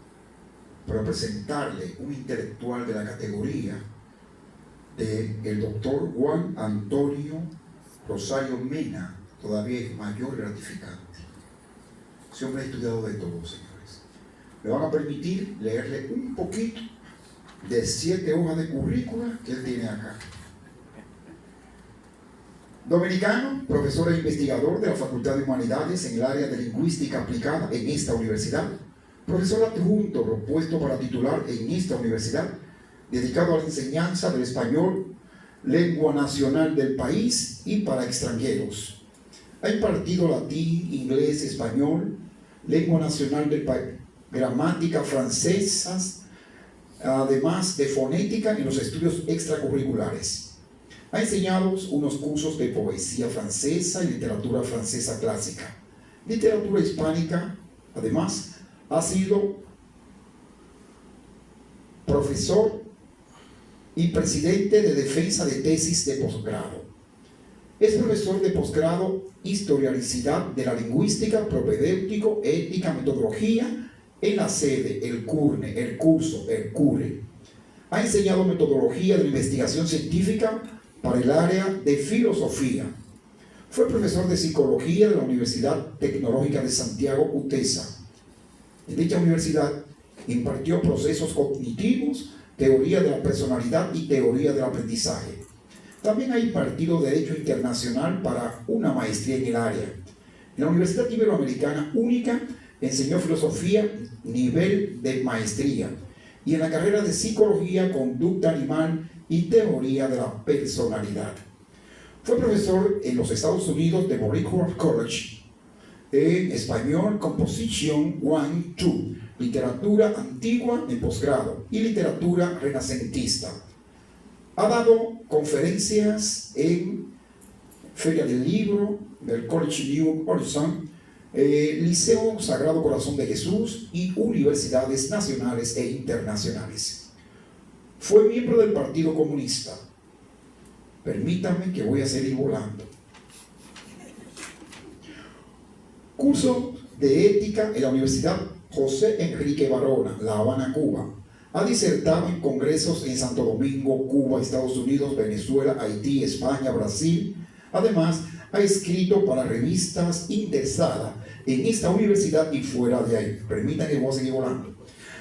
Para presentarle un intelectual de la categoría del doctor Juan Antonio Rosario Mena, todavía es mayor gratificante. Ese hombre ha estudiado de todo, señores. Me van a permitir leerle un poquito de 7 hojas de currícula que él tiene acá. Dominicano, profesor e investigador de la Facultad de Humanidades en el área de Lingüística Aplicada en esta universidad. Profesor adjunto propuesto para titular en esta universidad, dedicado a la enseñanza del español, lengua nacional del país y para extranjeros. Ha impartido latín, inglés, español, lengua nacional del país, gramática francesa, además de fonética en los estudios extracurriculares. Ha enseñado unos cursos de poesía francesa y literatura francesa clásica, literatura hispánica, Además, ha sido profesor y presidente de defensa de tesis de posgrado. Es profesor de posgrado Historicidad de la Lingüística, Propedéutico, Ética, Metodología en la sede, el CURNE, el curso, el CURE. Ha enseñado metodología de la investigación científica para el área de filosofía. Fue profesor de psicología de la Universidad Tecnológica de Santiago, UTESA. En dicha universidad impartió procesos cognitivos, teoría de la personalidad y teoría del aprendizaje. También ha impartido Derecho Internacional para una maestría en el área. En la Universidad Iberoamericana Única enseñó filosofía nivel de maestría y en la carrera de Psicología, Conducta Animal y Teoría de la Personalidad. Fue profesor en los Estados Unidos de Broward College en español, Composition 1-2, literatura antigua en posgrado y literatura renacentista. Ha dado conferencias en Feria del Libro del College New Horizon, Liceo Sagrado Corazón de Jesús y universidades nacionales e internacionales. Fue miembro del Partido Comunista. Permítanme que voy a seguir volando. Curso de Ética en la Universidad José Enrique Barona, La Habana, Cuba. Ha disertado en congresos en Santo Domingo, Cuba, Estados Unidos, Venezuela, Haití, España, Brasil. Además, ha escrito para revistas interesadas en esta universidad y fuera de ahí. Permítanme que voy a seguir volando.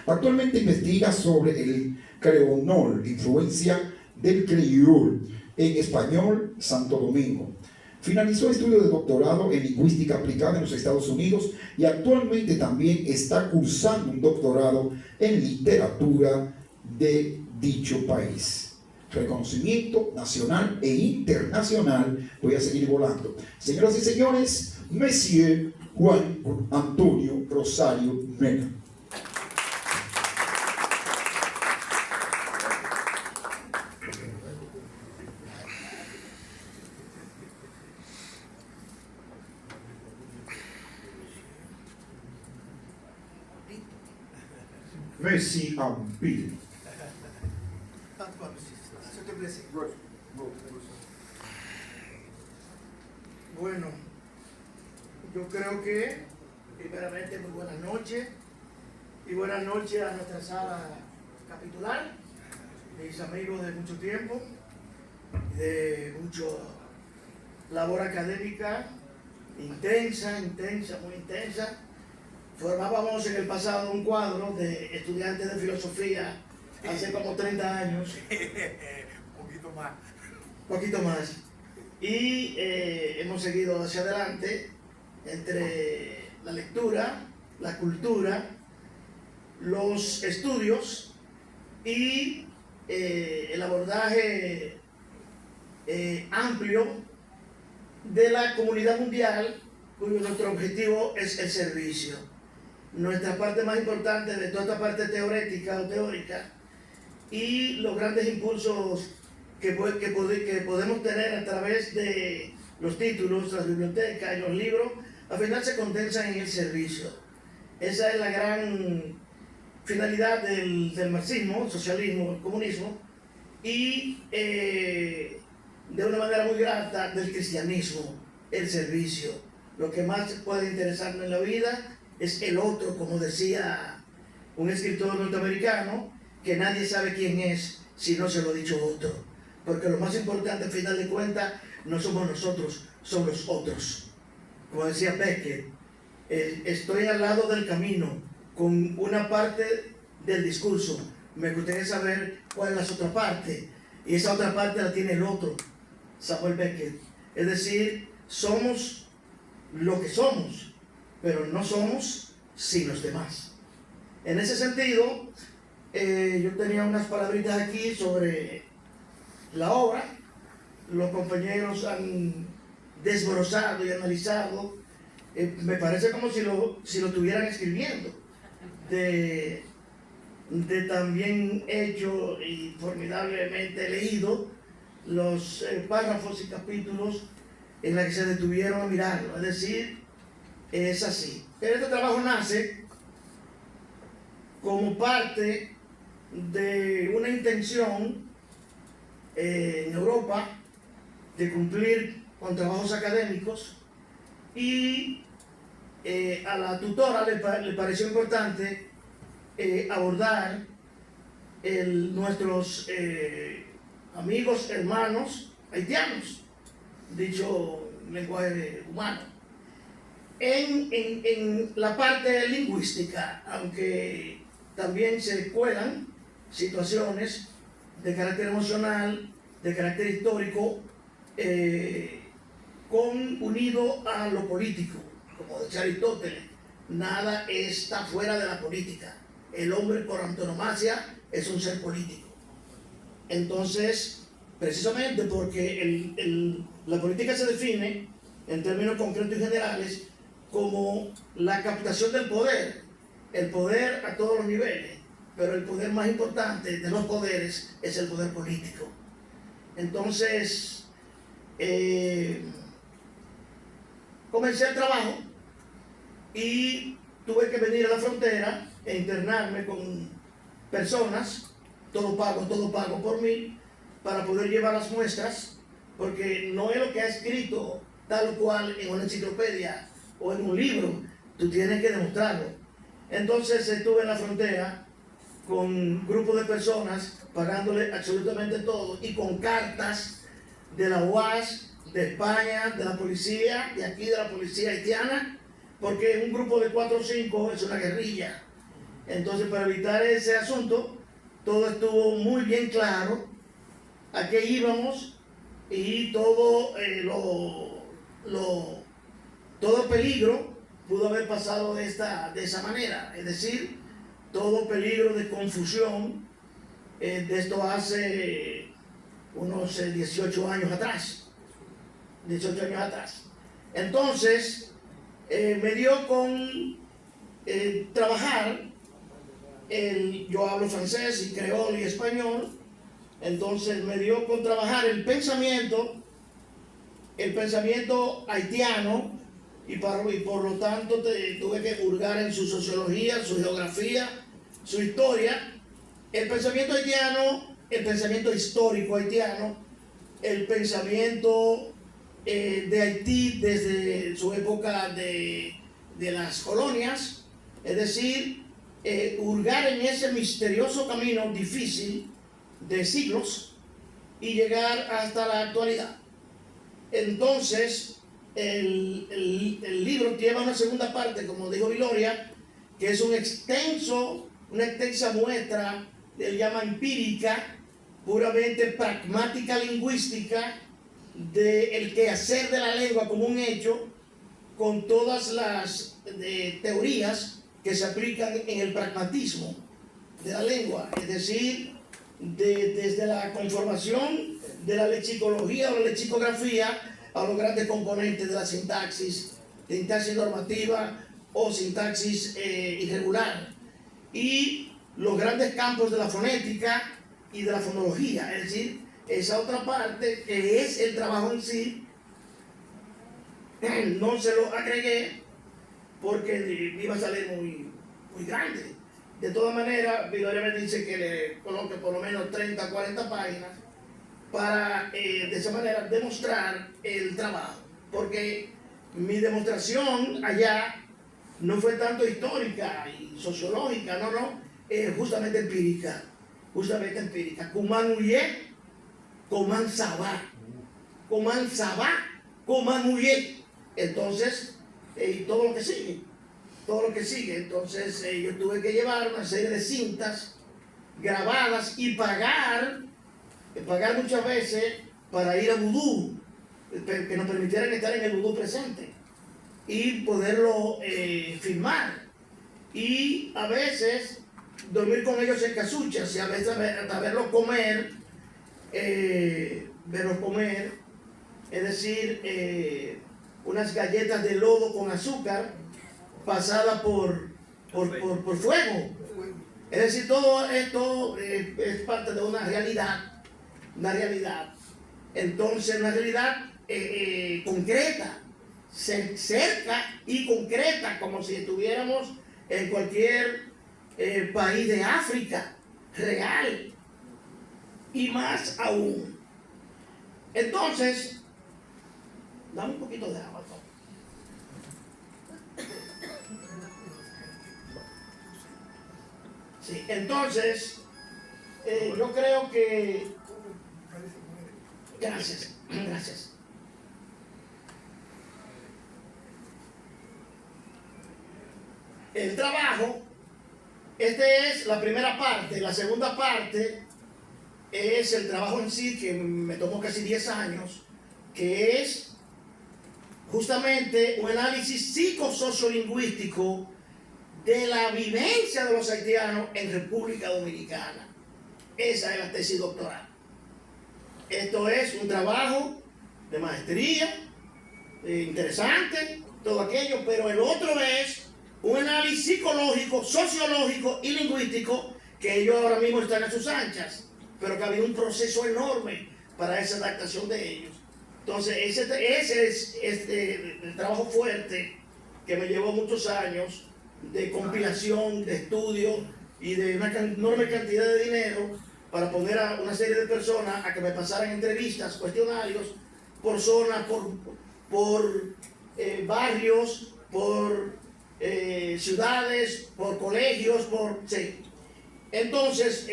Actualmente investiga sobre el creolol, influencia del creol en español, Santo Domingo. Finalizó estudios de doctorado en lingüística aplicada en los Estados Unidos y actualmente también está cursando un doctorado en literatura de dicho país. Reconocimiento nacional e internacional. Voy a seguir volando. Señoras y señores, Monsieur Juan Antonio Rosario Mena. Messi Ampil. Bueno, yo creo que primeramente muy buenas noches y buenas noches a nuestra sala capitular, mis amigos de mucho tiempo, de mucha labor académica intensa, muy intensa. Formábamos en el pasado un cuadro de estudiantes de filosofía hace como 30 años. Poquito más. Y hemos seguido hacia adelante entre la lectura, la cultura, los estudios y el abordaje amplio de la comunidad mundial, cuyo nuestro objetivo es el servicio. Nuestra parte más importante de toda esta parte teórica o teórica y los grandes impulsos que podemos tener a través de los títulos, las bibliotecas y los libros, al final se condensan en el servicio. Esa es la gran finalidad del marxismo, socialismo, el comunismo y de una manera muy grata del cristianismo, el servicio. Lo que más puede interesarnos en la vida es el otro, como decía un escritor norteamericano, que nadie sabe quién es si no se lo ha dicho otro. Porque lo más importante, al final de cuentas, no somos nosotros, son los otros. Como decía Beckett, estoy al lado del camino con una parte del discurso. Me gustaría saber cuál es la otra parte. Y esa otra parte la tiene el otro, Samuel Beckett. Es decir, somos lo que somos, pero no somos sin los demás. En ese sentido, yo tenía unas palabritas aquí sobre la obra. Los compañeros han desbrozado y analizado. Me parece como si lo estuvieran escribiendo, de tan bien hecho y formidablemente leído los párrafos y capítulos en los que se detuvieron a mirarlo. Es decir, es así. Pero este trabajo nace como parte de una intención en Europa de cumplir con trabajos académicos, y a la tutora le pareció importante abordar nuestros amigos, hermanos haitianos, dicho lenguaje humano, en la parte lingüística, aunque también se cuelan situaciones de carácter emocional, de carácter histórico, unido a lo político. Como decía Aristóteles, nada está fuera de la política. El hombre por antonomasia es un ser político. Entonces, precisamente porque la política se define en términos concretos y generales como la captación del poder, el poder a todos los niveles, pero el poder más importante de los poderes es el poder político. Entonces, comencé el trabajo y tuve que venir a la frontera e internarme con personas, todo pago por mí, para poder llevar las muestras, porque no es lo que ha escrito tal cual en una enciclopedia o en un libro, tú tienes que demostrarlo. Entonces estuve en la frontera con grupos de personas pagándole absolutamente todo, y con cartas de la UAS, de España, de la policía, de aquí de la policía haitiana, porque un grupo de 4 o 5 es una guerrilla. Entonces, para evitar ese asunto, todo estuvo muy bien claro a qué íbamos, y todo todo peligro pudo haber pasado de esa manera, es decir, todo peligro de confusión, de esto hace unos 18 años atrás. Entonces, me dio con trabajar, yo hablo francés y creol y español, entonces me dio con trabajar el pensamiento haitiano, y por lo tanto tuve que hurgar en su sociología, su geografía, su historia, el pensamiento haitiano, el pensamiento histórico haitiano, el pensamiento de Haití desde su época de las colonias, es decir, hurgar en ese misterioso camino difícil de siglos y llegar hasta la actualidad. Entonces, el libro lleva una segunda parte, como dijo Viloria, que es una extensa muestra, él llama empírica, puramente pragmática lingüística, del quehacer de la lengua como un hecho, con todas las teorías que se aplican en el pragmatismo de la lengua, es decir, desde la conformación de la lexicología o la lexicografía a los grandes componentes de la sintaxis normativa o sintaxis irregular, y los grandes campos de la fonética y de la fonología, es decir, esa otra parte que es el trabajo en sí. No se lo agregué porque iba a salir muy grande. De todas maneras, Viloria me dice que le coloque por lo menos 30 o 40 páginas para de esa manera demostrar el trabajo, porque mi demostración allá no fue tanto histórica y sociológica, justamente empírica. Kuman Uye, Kuman Sabá, Kuman Uye. Entonces, todo lo que sigue. Entonces, yo tuve que llevar una serie de cintas grabadas y pagar muchas veces para ir a vudú, que nos permitieran estar en el vudú presente y poderlo filmar, y a veces dormir con ellos en casuchas, y a veces hasta verlos comer, es decir, unas galletas de lodo con azúcar pasadas por fuego. Es decir, todo esto es parte de una realidad. Entonces, una realidad concreta, cerca y concreta, como si estuviéramos en cualquier país de África, real, y más aún. Entonces, dame un poquito de agua, Tom. Sí, entonces, yo creo que... Gracias, gracias. El trabajo, esta es la primera parte. La segunda parte es el trabajo en sí, que me tomó casi 10 años, que es justamente un análisis psicosociolingüístico de la vivencia de los haitianos en República Dominicana. Esa es la tesis doctoral. Esto es un trabajo de maestría, interesante, todo aquello, pero el otro es un análisis psicológico, sociológico y lingüístico que ellos ahora mismo están a sus anchas, pero que había un proceso enorme para esa adaptación de ellos. Entonces, ese es el trabajo fuerte que me llevó muchos años de compilación, de estudio y de una enorme cantidad de dinero para poner a una serie de personas a que me pasaran entrevistas, cuestionarios, por zonas, por barrios, por ciudades, por colegios, sí. Entonces,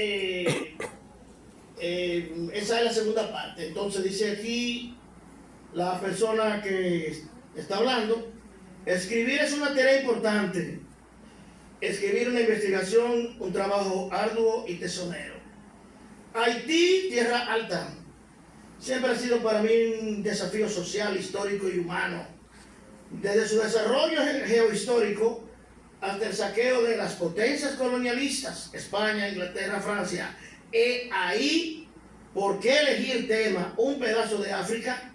esa es la segunda parte. Entonces dice aquí la persona que está hablando: escribir es una tarea importante. Escribir una investigación, un trabajo arduo y tesonero. Haití, tierra alta, siempre ha sido para mí un desafío social, histórico y humano. Desde su desarrollo geohistórico hasta el saqueo de las potencias colonialistas, España, Inglaterra, Francia. Ahí, ¿por qué elegir tema? Un pedazo de África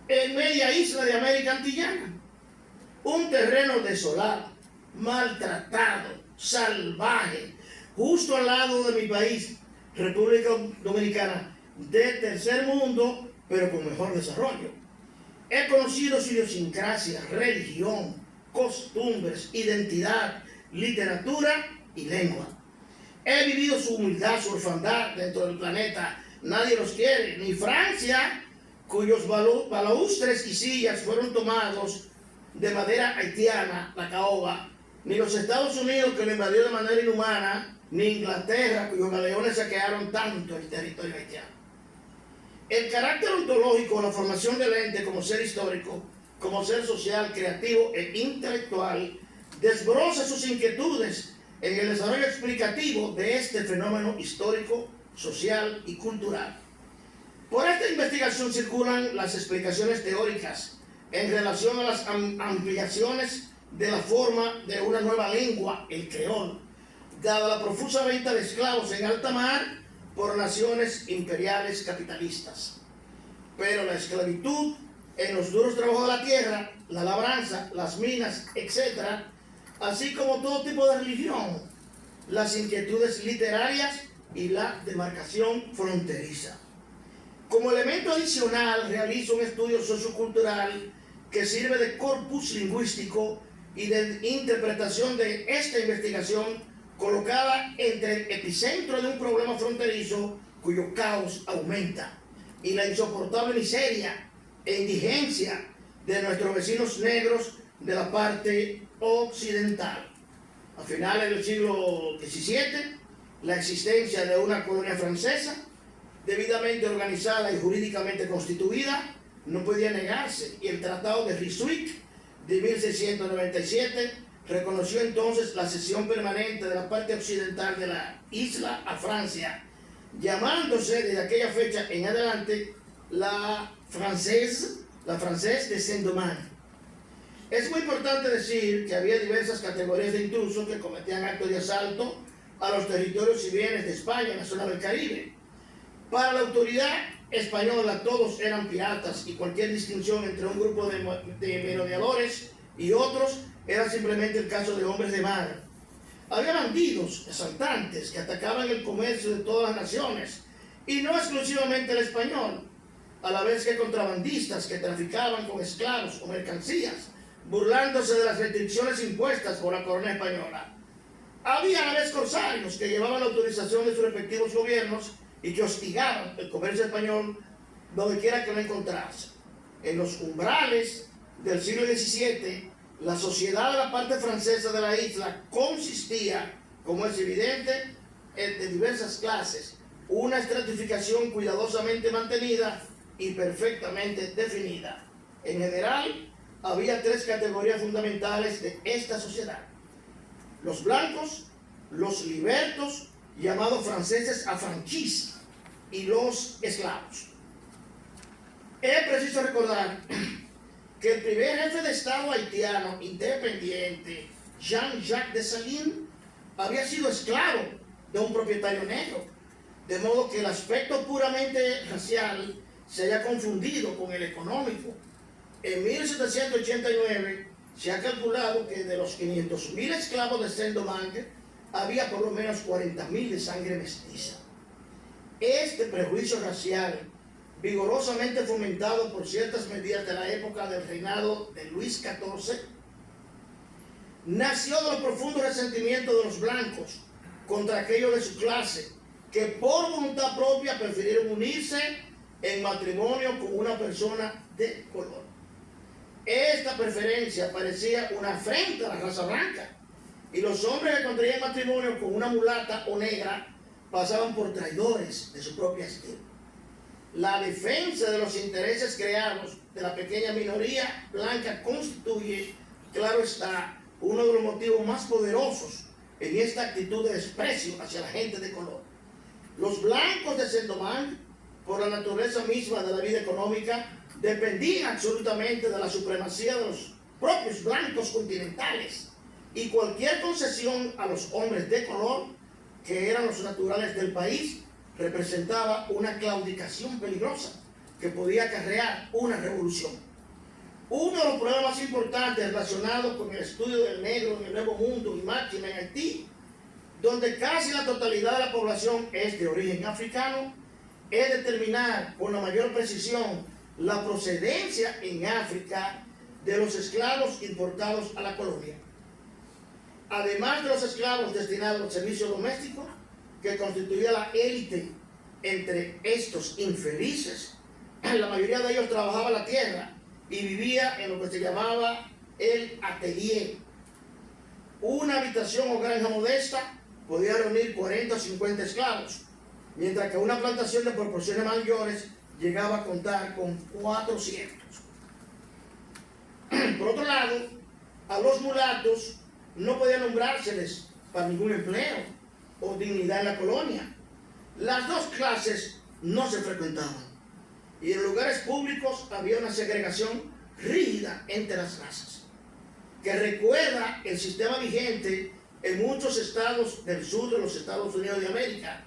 en media isla de América Antillana. Un terreno desolado, maltratado, salvaje, justo al lado de mi país, República Dominicana, de tercer mundo, pero con mejor desarrollo. He conocido su idiosincrasia, religión, costumbres, identidad, literatura y lengua. He vivido su humildad, su orfandad dentro del planeta. Nadie los quiere, ni Francia, cuyos balaustres y sillas fueron tomados de madera haitiana, la caoba, ni los Estados Unidos, que lo invadió de manera inhumana, ni Inglaterra, cuyos galeones saquearon tanto el territorio haitiano. El carácter ontológico, la formación del ente como ser histórico, como ser social, creativo e intelectual, desbroza sus inquietudes en el desarrollo explicativo de este fenómeno histórico, social y cultural. Por esta investigación circulan las explicaciones teóricas en relación a las ampliaciones de la forma de una nueva lengua, el creol, dada la profusa venta de esclavos en alta mar por naciones imperiales capitalistas. Pero la esclavitud en los duros trabajos de la tierra, la labranza, las minas, etc., así como todo tipo de religión, las inquietudes literarias y la demarcación fronteriza. Como elemento adicional, realizo un estudio sociocultural que sirve de corpus lingüístico y de interpretación de esta investigación, colocada entre el epicentro de un problema fronterizo cuyo caos aumenta y la insoportable miseria e indigencia de nuestros vecinos negros de la parte occidental. A finales del siglo XVII, la existencia de una colonia francesa debidamente organizada y jurídicamente constituida no podía negarse, y el Tratado de Ryswick de 1697 reconoció entonces la cesión permanente de la parte occidental de la isla a Francia, llamándose desde aquella fecha en adelante la Française de Saint-Domingue. Es muy importante decir que había diversas categorías de intrusos que cometían actos de asalto a los territorios y bienes de España en la zona del Caribe. Para la autoridad española todos eran piratas, y cualquier distinción entre un grupo de merodeadores y otros era simplemente el caso de hombres de mar. Había bandidos, asaltantes, que atacaban el comercio de todas las naciones, y no exclusivamente el español. a la vez que contrabandistas que traficaban con esclavos o mercancías, burlándose de las restricciones impuestas por la corona española. Había a la vez corsarios que llevaban la autorización de sus respectivos gobiernos y que hostigaban el comercio español donde quiera que lo encontrase. En los umbrales del siglo XVII, la sociedad de la parte francesa de la isla consistía, como es evidente, de diversas clases, una estratificación cuidadosamente mantenida y perfectamente definida. En general, había tres categorías fundamentales de esta sociedad: los blancos, los libertos, llamados franceses affranchis, y los esclavos. Es preciso recordar que el primer jefe de Estado haitiano independiente, Jean-Jacques Dessalines, había sido esclavo de un propietario negro, de modo que el aspecto puramente racial se haya confundido con el económico. En 1789 se ha calculado que de los 500.000 esclavos de Saint-Domingue había por lo menos 40.000 de sangre mestiza. Este prejuicio racial, vigorosamente fomentado por ciertas medidas de la época del reinado de Luis XIV, nació de los profundos resentimientos de los blancos contra aquellos de su clase que por voluntad propia prefirieron unirse en matrimonio con una persona de color. Esta preferencia parecía una afrenta a la raza blanca, y los hombres que contraían matrimonio con una mulata o negra pasaban por traidores de su propia estirpe. La defensa de los intereses creados de la pequeña minoría blanca constituye, claro está, uno de los motivos más poderosos en esta actitud de desprecio hacia la gente de color. Los blancos de Saint-Domingue, por la naturaleza misma de la vida económica, dependían absolutamente de la supremacía de los propios blancos continentales, y cualquier concesión a los hombres de color, que eran los naturales del país, representaba una claudicación peligrosa que podía acarrear una revolución. Uno de los problemas más importantes relacionados con el estudio del negro en el Nuevo Mundo y máxima en Haití, donde casi la totalidad de la población es de origen africano, es determinar con la mayor precisión la procedencia en África de los esclavos importados a la colonia. Además de los esclavos destinados al servicio doméstico, que constituía la élite entre estos infelices, la mayoría de ellos trabajaba la tierra y vivía en lo que se llamaba el atelier. Una habitación o granja modesta podía reunir 40 o 50 esclavos, mientras que una plantación de proporciones mayores llegaba a contar con 400. Por otro lado, a los mulatos no podía nombrárseles para ningún empleo o dignidad en la colonia. Las dos clases no se frecuentaban, y en lugares públicos había una segregación rígida entre las razas, que recuerda el sistema vigente en muchos estados del sur de los Estados Unidos de América,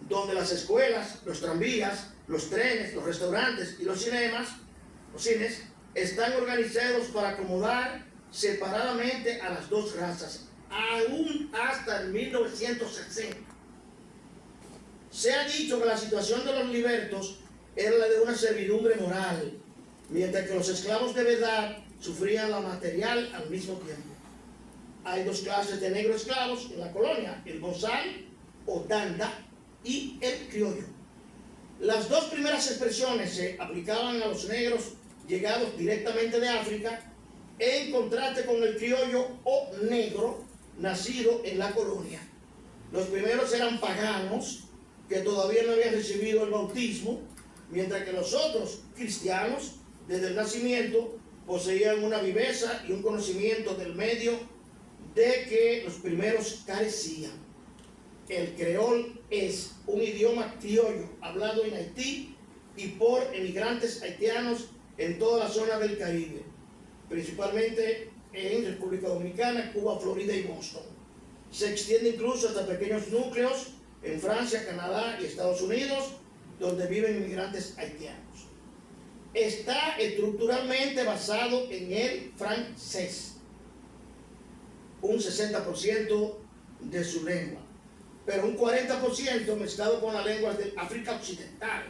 donde las escuelas, los tranvías, los trenes, los restaurantes y los cines están organizados para acomodar separadamente a las dos razas, aún hasta el 1960. Se ha dicho que la situación de los libertos era la de una servidumbre moral, mientras que los esclavos de verdad sufrían la material al mismo tiempo. Hay dos clases de negros esclavos en la colonia: el bozal o danda y el criollo. Las dos primeras expresiones se aplicaban a los negros llegados directamente de África, en contraste con el criollo o negro nacido en la colonia. Los primeros eran paganos que todavía no habían recibido el bautismo, mientras que los otros, cristianos, desde el nacimiento, poseían una viveza y un conocimiento del medio de que los primeros carecían. El creol es un idioma criollo hablado en Haití y por emigrantes haitianos en toda la zona del Caribe, principalmente en República Dominicana, Cuba, Florida y Boston. Se extiende incluso hasta pequeños núcleos en Francia, Canadá y Estados Unidos, donde viven inmigrantes haitianos. Está estructuralmente basado en el francés, un 60% de su lengua, pero un 40% mezclado con las lenguas del África Occidental,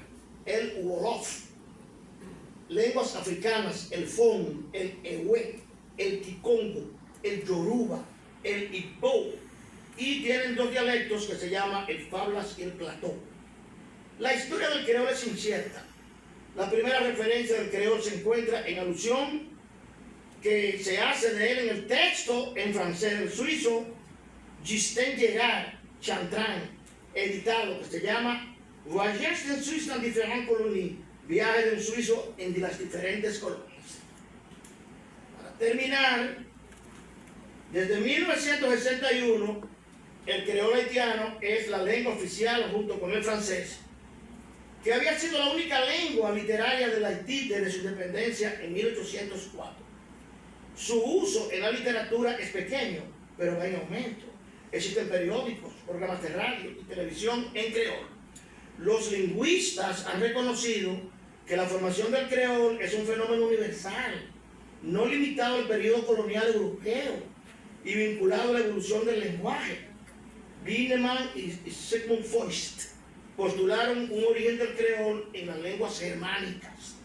el Wolof, lenguas africanas, el Fon, el Ewe, el Kikongo, el Yoruba, el Igbo, y tienen 2 dialectos que se llaman el Fablas y el Platón. La historia del creol es incierta. La primera referencia del creol se encuentra en alusión que se hace de él en el texto en francés del suizo Justin Gerard Chantran, editado, que se llama Voyages d'un Suisse dans différentes colonies, viaje de un suizo en las diferentes colonias. Para terminar, desde 1961, el creol haitiano es la lengua oficial junto con el francés, que había sido la única lengua literaria del Haití desde su independencia en 1804. Su uso en la literatura es pequeño, pero va en aumento. Existen periódicos, programas de radio y televisión en creol. Los lingüistas han reconocido que la formación del creol es un fenómeno universal, no limitado al periodo colonial europeo y vinculado a la evolución del lenguaje. Binemann y Sigmund Freud postularon un origen del creol en las lenguas germánicas.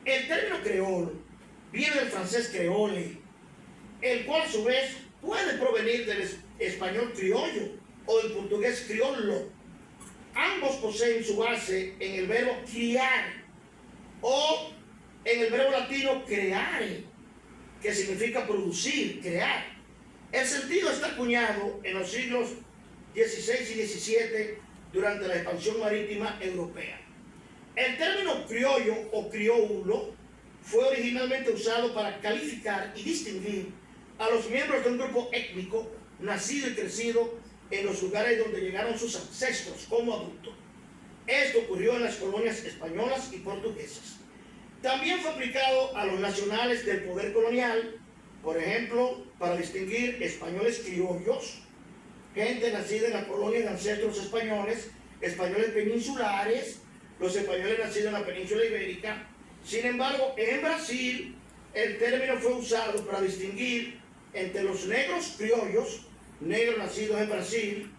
El término creol viene del francés creole, el cual a su vez puede provenir del español criollo o del portugués criollo. Ambos poseen su base en el verbo criar o en el verbo latino creare, que significa producir, crear. El sentido está acuñado en los siglos XVI y XVII durante la expansión marítima europea. El término criollo o crioulo fue originalmente usado para calificar y distinguir a los miembros de un grupo étnico nacido y crecido en los lugares donde llegaron sus ancestros como adultos. Esto ocurrió en las colonias españolas y portuguesas. También fue aplicado a los nacionales del poder colonial, por ejemplo, para distinguir españoles criollos, gente nacida en la colonia de ancestros españoles, españoles peninsulares, los españoles nacidos en la península ibérica. Sin embargo, en Brasil, el término fue usado para distinguir entre los negros criollos, negros nacidos en Brasil,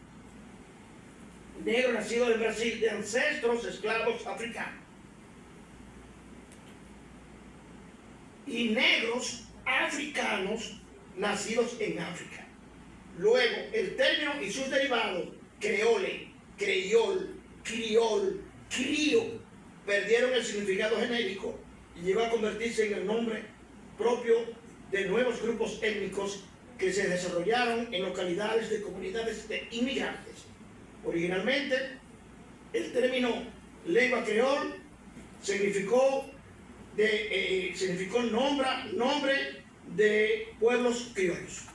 de ancestros esclavos africanos, y negros africanos nacidos en África. Luego, el término y sus derivados, creole, creyol, criol, crío, perdieron el significado genérico y llegó a convertirse en el nombre propio de nuevos grupos étnicos que se desarrollaron en localidades de comunidades de inmigrantes. Originalmente, el término lengua creol significó nombre de pueblos criollos.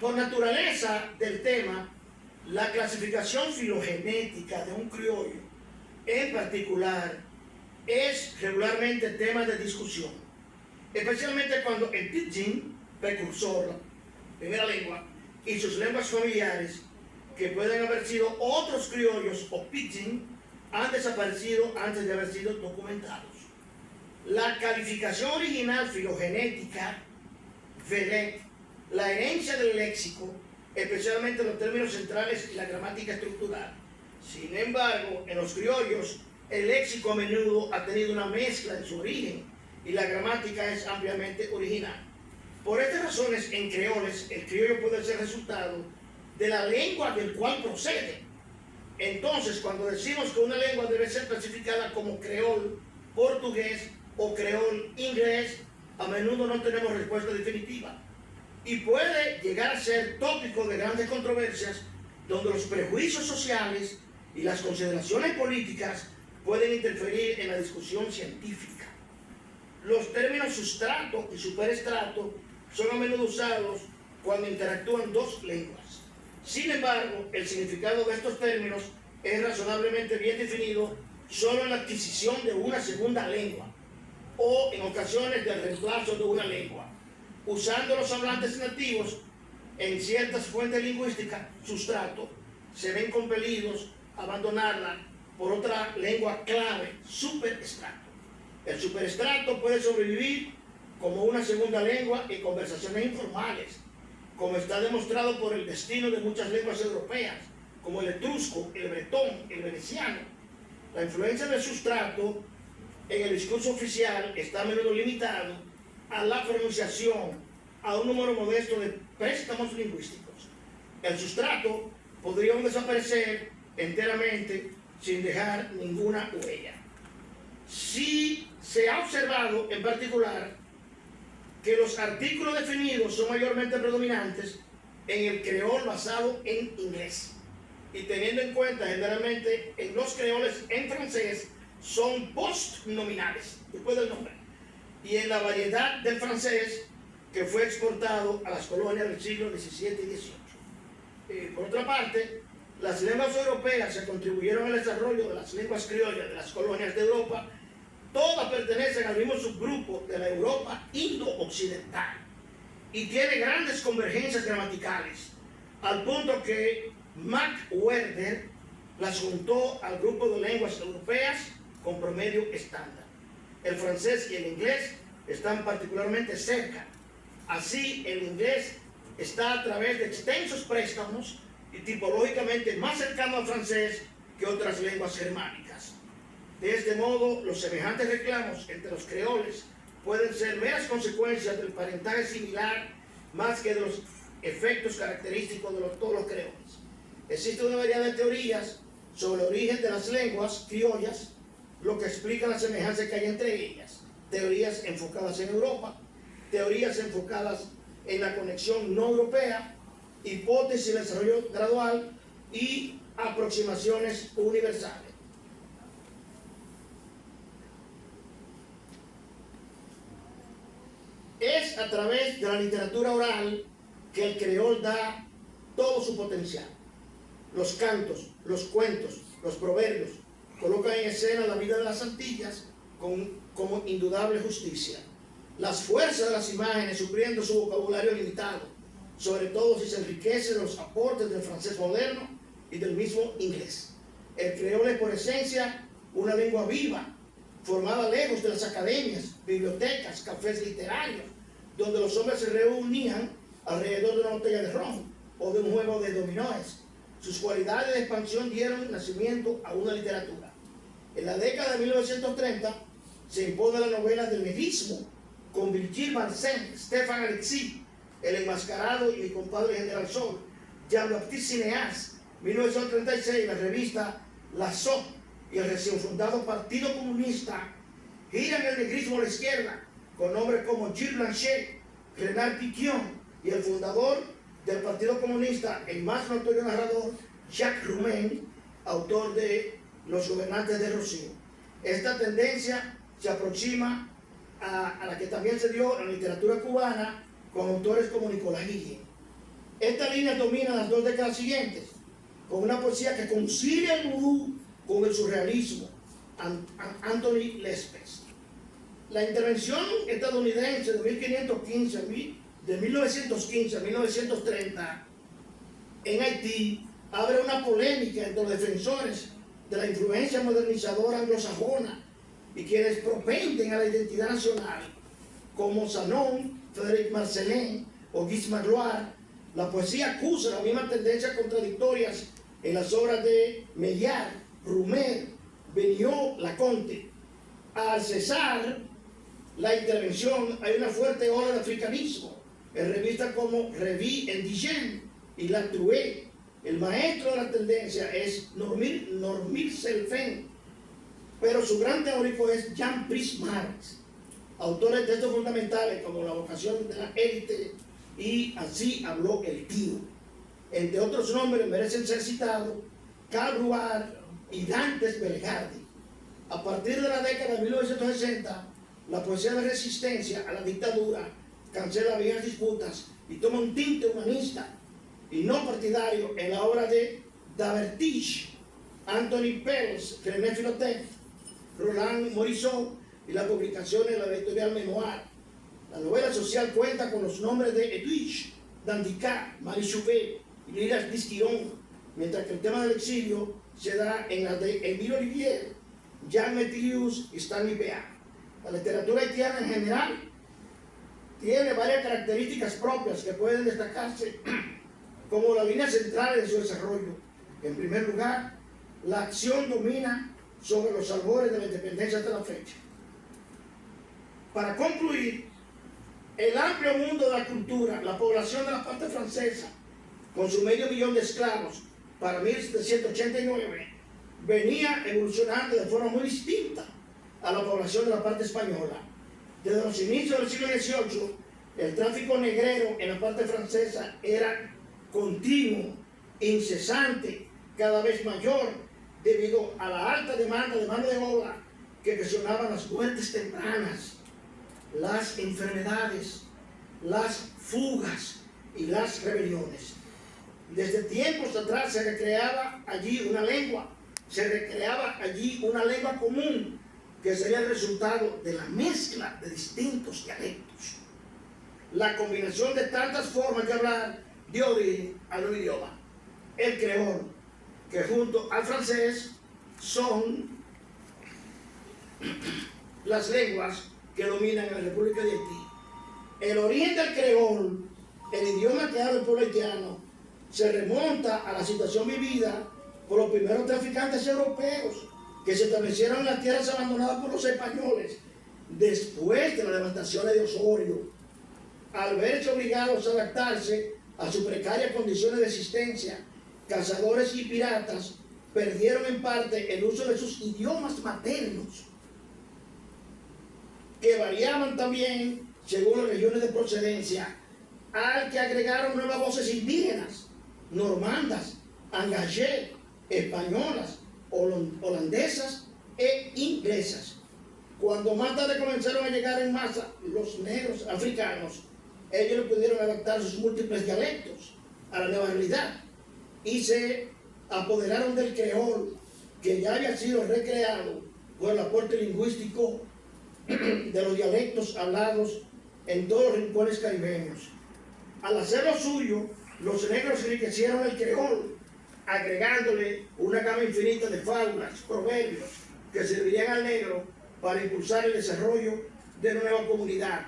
Por naturaleza del tema, la clasificación filogenética de un criollo en particular es regularmente tema de discusión, especialmente cuando el pidgin, precursor, la primera lengua, y sus lenguas familiares, que pueden haber sido otros criollos o pidgin, han desaparecido antes de haber sido documentados. La calificación original filogenética, VELEC, la herencia del léxico, especialmente los términos centrales y la gramática estructural. Sin embargo, en los criollos, el léxico a menudo ha tenido una mezcla en su origen y la gramática es ampliamente original. Por estas razones, en creoles, el criollo puede ser resultado de la lengua del cual procede. Entonces, cuando decimos que una lengua debe ser clasificada como creol portugués o creol inglés, a menudo no tenemos respuesta definitiva. Y puede llegar a ser tópico de grandes controversias donde los prejuicios sociales y las consideraciones políticas pueden interferir en la discusión científica. Los términos sustrato y superestrato son a menudo usados cuando interactúan dos lenguas. Sin embargo, el significado de estos términos es razonablemente bien definido solo en la adquisición de una segunda lengua o en ocasiones del reemplazo de una lengua, usando los hablantes nativos en ciertas fuentes lingüísticas, sustrato, se ven compelidos a abandonarla por otra lengua clave, superestrato. El superestrato puede sobrevivir como una segunda lengua en conversaciones informales, como está demostrado por el destino de muchas lenguas europeas, como el etrusco, el bretón, el veneciano. La influencia del sustrato en el discurso oficial está a menudo limitado a la pronunciación a un número modesto de préstamos lingüísticos. El sustrato podría aún desaparecer enteramente sin dejar ninguna huella. Sí se ha observado en particular que los artículos definidos son mayormente predominantes en el creol basado en inglés, y teniendo en cuenta generalmente en los creoles en francés son postnominales después del nombre, y en la variedad del francés que fue exportado a las colonias del siglo XVII y XVIII. Por otra parte, las lenguas europeas que contribuyeron al desarrollo de las lenguas criollas de las colonias de Europa, todas pertenecen al mismo subgrupo de la Europa indo-occidental y tiene grandes convergencias gramaticales, al punto que McWherter las juntó al grupo de lenguas europeas con promedio estándar. El francés y el inglés están particularmente cerca. Así, el inglés está a través de extensos préstamos y tipológicamente más cercano al francés que otras lenguas germánicas. De este modo, los semejantes reclamos entre los creoles pueden ser meras consecuencias del parentaje similar más que de los efectos característicos de todos los creoles. Existe una variedad de teorías sobre el origen de las lenguas criollas, lo que explica la semejanza que hay entre ellas. Teorías enfocadas en Europa, teorías enfocadas en la conexión no europea, hipótesis de desarrollo gradual y aproximaciones universales. Es a través de la literatura oral que el creol da todo su potencial. Los cantos, los cuentos, los proverbios colocan en escena la vida de las Antillas como indudable justicia. Las fuerzas de las imágenes supliendo su vocabulario limitado, sobre todo si se enriquece de los aportes del francés moderno y del mismo inglés. El creol es por esencia una lengua viva, formada lejos de las academias, bibliotecas, cafés literarios, donde los hombres se reunían alrededor de una botella de ron o de un juego de dominóes. Sus cualidades de expansión dieron nacimiento a una literatura. En la década de 1930 se impone la novela del negrismo, con Virgile Marcin, Stéphane Alexis, El Enmascarado y Mi Compadre General Sol, Jean-Baptiste Cineas, 1936, la revista La So y el recién fundado Partido Comunista giran el negrismo a la izquierda, con nombres como Gilles Blanchet, Renard Piquion y el fundador del Partido Comunista, el más notorio narrador, Jacques Roumain, autor de Los Gobernantes de Rocío. Esta tendencia se aproxima a la que también se dio en la literatura cubana con autores como Nicolás Guillén. Esta línea domina las 2 décadas siguientes, con una poesía que concilia el vudú con el surrealismo, Anthony Lespes. La intervención estadounidense de 1915 a 1930 en Haití abre una polémica entre los defensores de la influencia modernizadora anglosajona y quienes propenden a la identidad nacional, como Sanon, Frédéric Marcelin o Guy Magloire. La poesía acusa las mismas tendencias contradictorias en las obras de Maillard, Roumer, Beniot, Laconte. Al cesar la intervención hay una fuerte ola de africanismo en revistas como Revue Indigène y La Trouée. El maestro de la tendencia es Normil Selfen, pero su gran teórico es Jean-Brice Marx, autor de textos fundamentales como La vocación de la élite y Así habló el tío. Entre otros nombres merecen ser citados Karl Ruard y Dantes Belgardi. A partir de la década de 1960, la poesía de resistencia a la dictadura cancela viejas disputas y toma un tinte humanista y no partidario en la obra de Davertige, Anthony Pels, René Filotet, Roland Morisot y las publicaciones de la editorial Memoir. La novela social cuenta con los nombres de Edwige, Dandicat, Marie Chauvet y Liras Disquiron, mientras que el tema del exilio se da en las de Émile Olivier, Jean Metilius y Stanley Beat. La literatura haitiana en general tiene varias características propias que pueden destacarse como la línea central de su desarrollo. En primer lugar, la acción domina sobre los albores de la independencia hasta la fecha. Para concluir, el amplio mundo de la cultura, la población de la parte francesa, con su 500.000 de esclavos, para 1789, venía evolucionando de forma muy distinta a la población de la parte española. Desde los inicios del siglo XVIII, el tráfico negrero en la parte francesa era continuo, incesante, cada vez mayor, debido a la alta demanda de mano de obra que ocasionaban las muertes tempranas, las enfermedades, las fugas y las rebeliones. Desde tiempos atrás se recreaba allí una lengua común, que sería el resultado de la mezcla de distintos dialectos. La combinación de tantas formas de hablar dio origen al nuevo idioma, el creol, que junto al francés son las lenguas que dominan en la República de Haití. El origen del creol, el idioma que habla el pueblo haitiano, se remonta a la situación vivida por los primeros traficantes europeos que se establecieron en las tierras abandonadas por los españoles después de las levantaciones de Osorio. Al verse obligados a adaptarse a sus precarias condiciones de existencia, cazadores y piratas perdieron en parte el uso de sus idiomas maternos, que variaban también según las regiones de procedencia, al que agregaron nuevas voces indígenas, normandas, angallé, españolas, holandesas e inglesas. Cuando más tarde comenzaron a llegar en masa los negros africanos, ellos no pudieron adaptar sus múltiples dialectos a la nueva realidad y se apoderaron del creol, que ya había sido recreado por el aporte lingüístico de los dialectos hablados en todos los rincones caribeños. Al hacerlo suyo, los negros enriquecieron el creol, agregándole una gama infinita de fábulas, proverbios, que servirían al negro para impulsar el desarrollo de una nueva comunidad,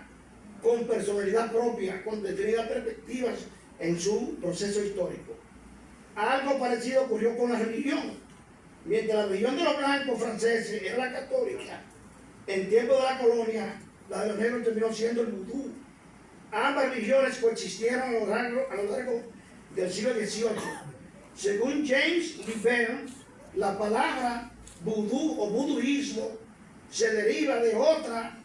con personalidad propia, con definidas perspectivas en su proceso histórico. Algo parecido ocurrió con la religión. Mientras la religión de los blancos franceses era la católica, en tiempos de la colonia, la de los negros terminó siendo el vudú. Ambas religiones coexistieron a lo largo del siglo XVIII. Según James Rivera, la palabra vudú o vuduismo se deriva de otra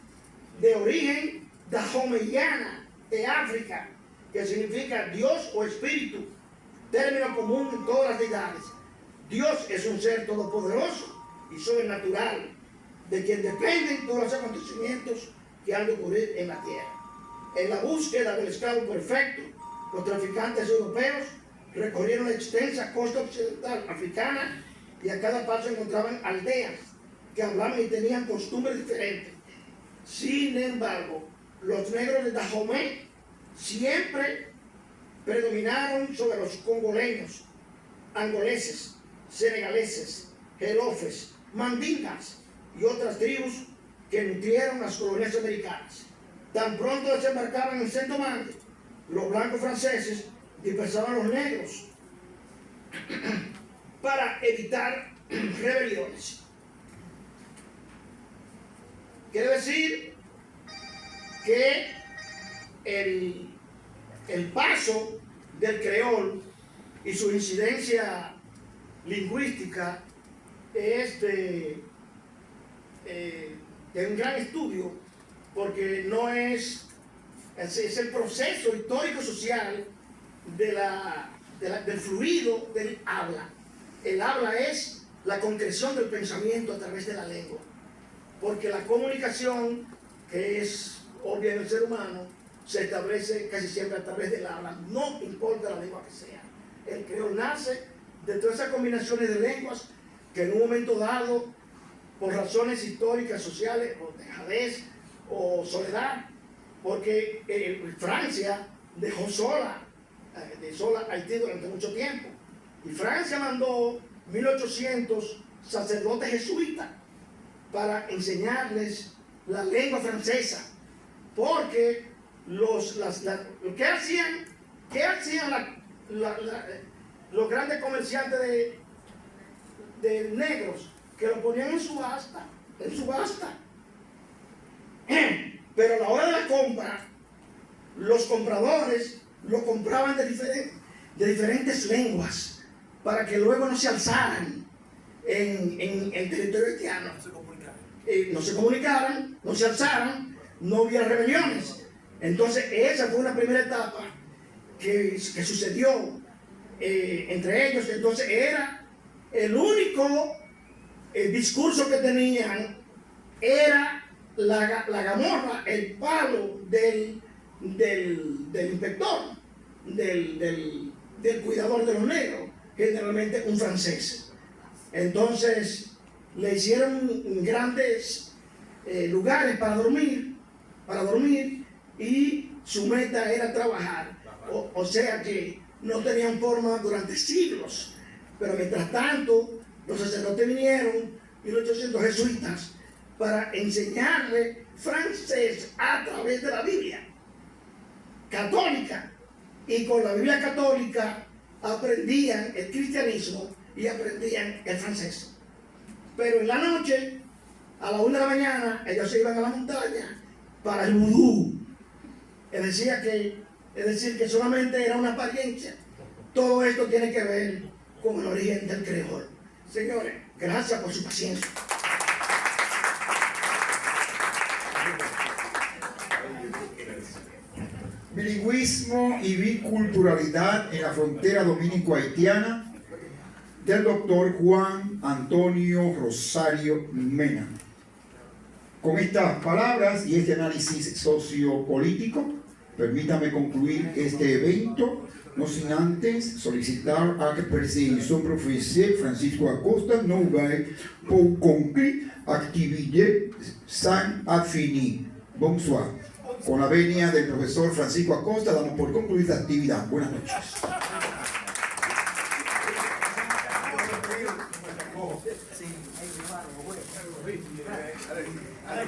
de origen dahomeyana de África, que significa Dios o espíritu, término común en todas las deidades. Dios es un ser todopoderoso y sobrenatural, de quien dependen todos los acontecimientos que han de ocurrir en la tierra. En la búsqueda del esclavo perfecto, los traficantes europeos recorrieron la extensa costa occidental africana y a cada paso encontraban aldeas que hablaban y tenían costumbres diferentes. Sin embargo, los negros de Dahomey siempre predominaron sobre los congoleños, angoleses, senegaleses, gelofes, mandingas y otras tribus que nutrieron las colonias americanas. Tan pronto desembarcaban en Saint-Domingue, los blancos franceses dispersaban a los negros para evitar rebeliones. Quiere decir que el paso del creol y su incidencia lingüística es de un gran estudio, porque no es el proceso histórico-social del fluido del habla. El habla es la concreción del pensamiento a través de la lengua, porque la comunicación, que es obvia en el ser humano, se establece casi siempre a través del habla, no importa la lengua que sea. El creol nace de todas esas combinaciones de lenguas que en un momento dado, por razones históricas, sociales, o dejadez, o soledad, porque Francia dejó sola a Haití durante mucho tiempo, y Francia mandó 1800 sacerdotes jesuitas para enseñarles la lengua francesa, porque ¿qué hacían los grandes comerciantes de negros? Que lo ponían en subasta. Pero a la hora de la compra, los compradores lo compraban de diferentes lenguas para que luego no se alzaran en el territorio haitiano. No se comunicaran, no se alzaran, no hubiera rebeliones. Entonces esa fue una primera etapa que sucedió entre ellos. Entonces era el único discurso que tenían, era la gamorra, el palo del inspector, del cuidador de los negros, generalmente un francés. Entonces le hicieron grandes lugares para dormir, y su meta era trabajar. O sea que no tenían forma durante siglos. Pero mientras tanto, los sacerdotes vinieron, 1800 jesuitas, para enseñarle francés a través de la Biblia católica. Y con la Biblia católica aprendían el cristianismo y aprendían el francés. Pero en la noche, a la 1 de la mañana, ellos se iban a la montaña para el vudú. Es decir, que solamente era una apariencia. Todo esto tiene que ver con el origen del creol. Señores, gracias por su paciencia. Bilingüismo y biculturalidad en la frontera dominico-haitiana, del doctor Juan Antonio Rosario Mena. Con estas palabras y este análisis sociopolítico, permítame concluir este evento, no sin antes solicitar a que presidente profesor Francisco Acosta no vaya por concluir actividad sans afini. Bonsoir. Con la venia del profesor Francisco Acosta, damos por concluida esta actividad. Buenas noches.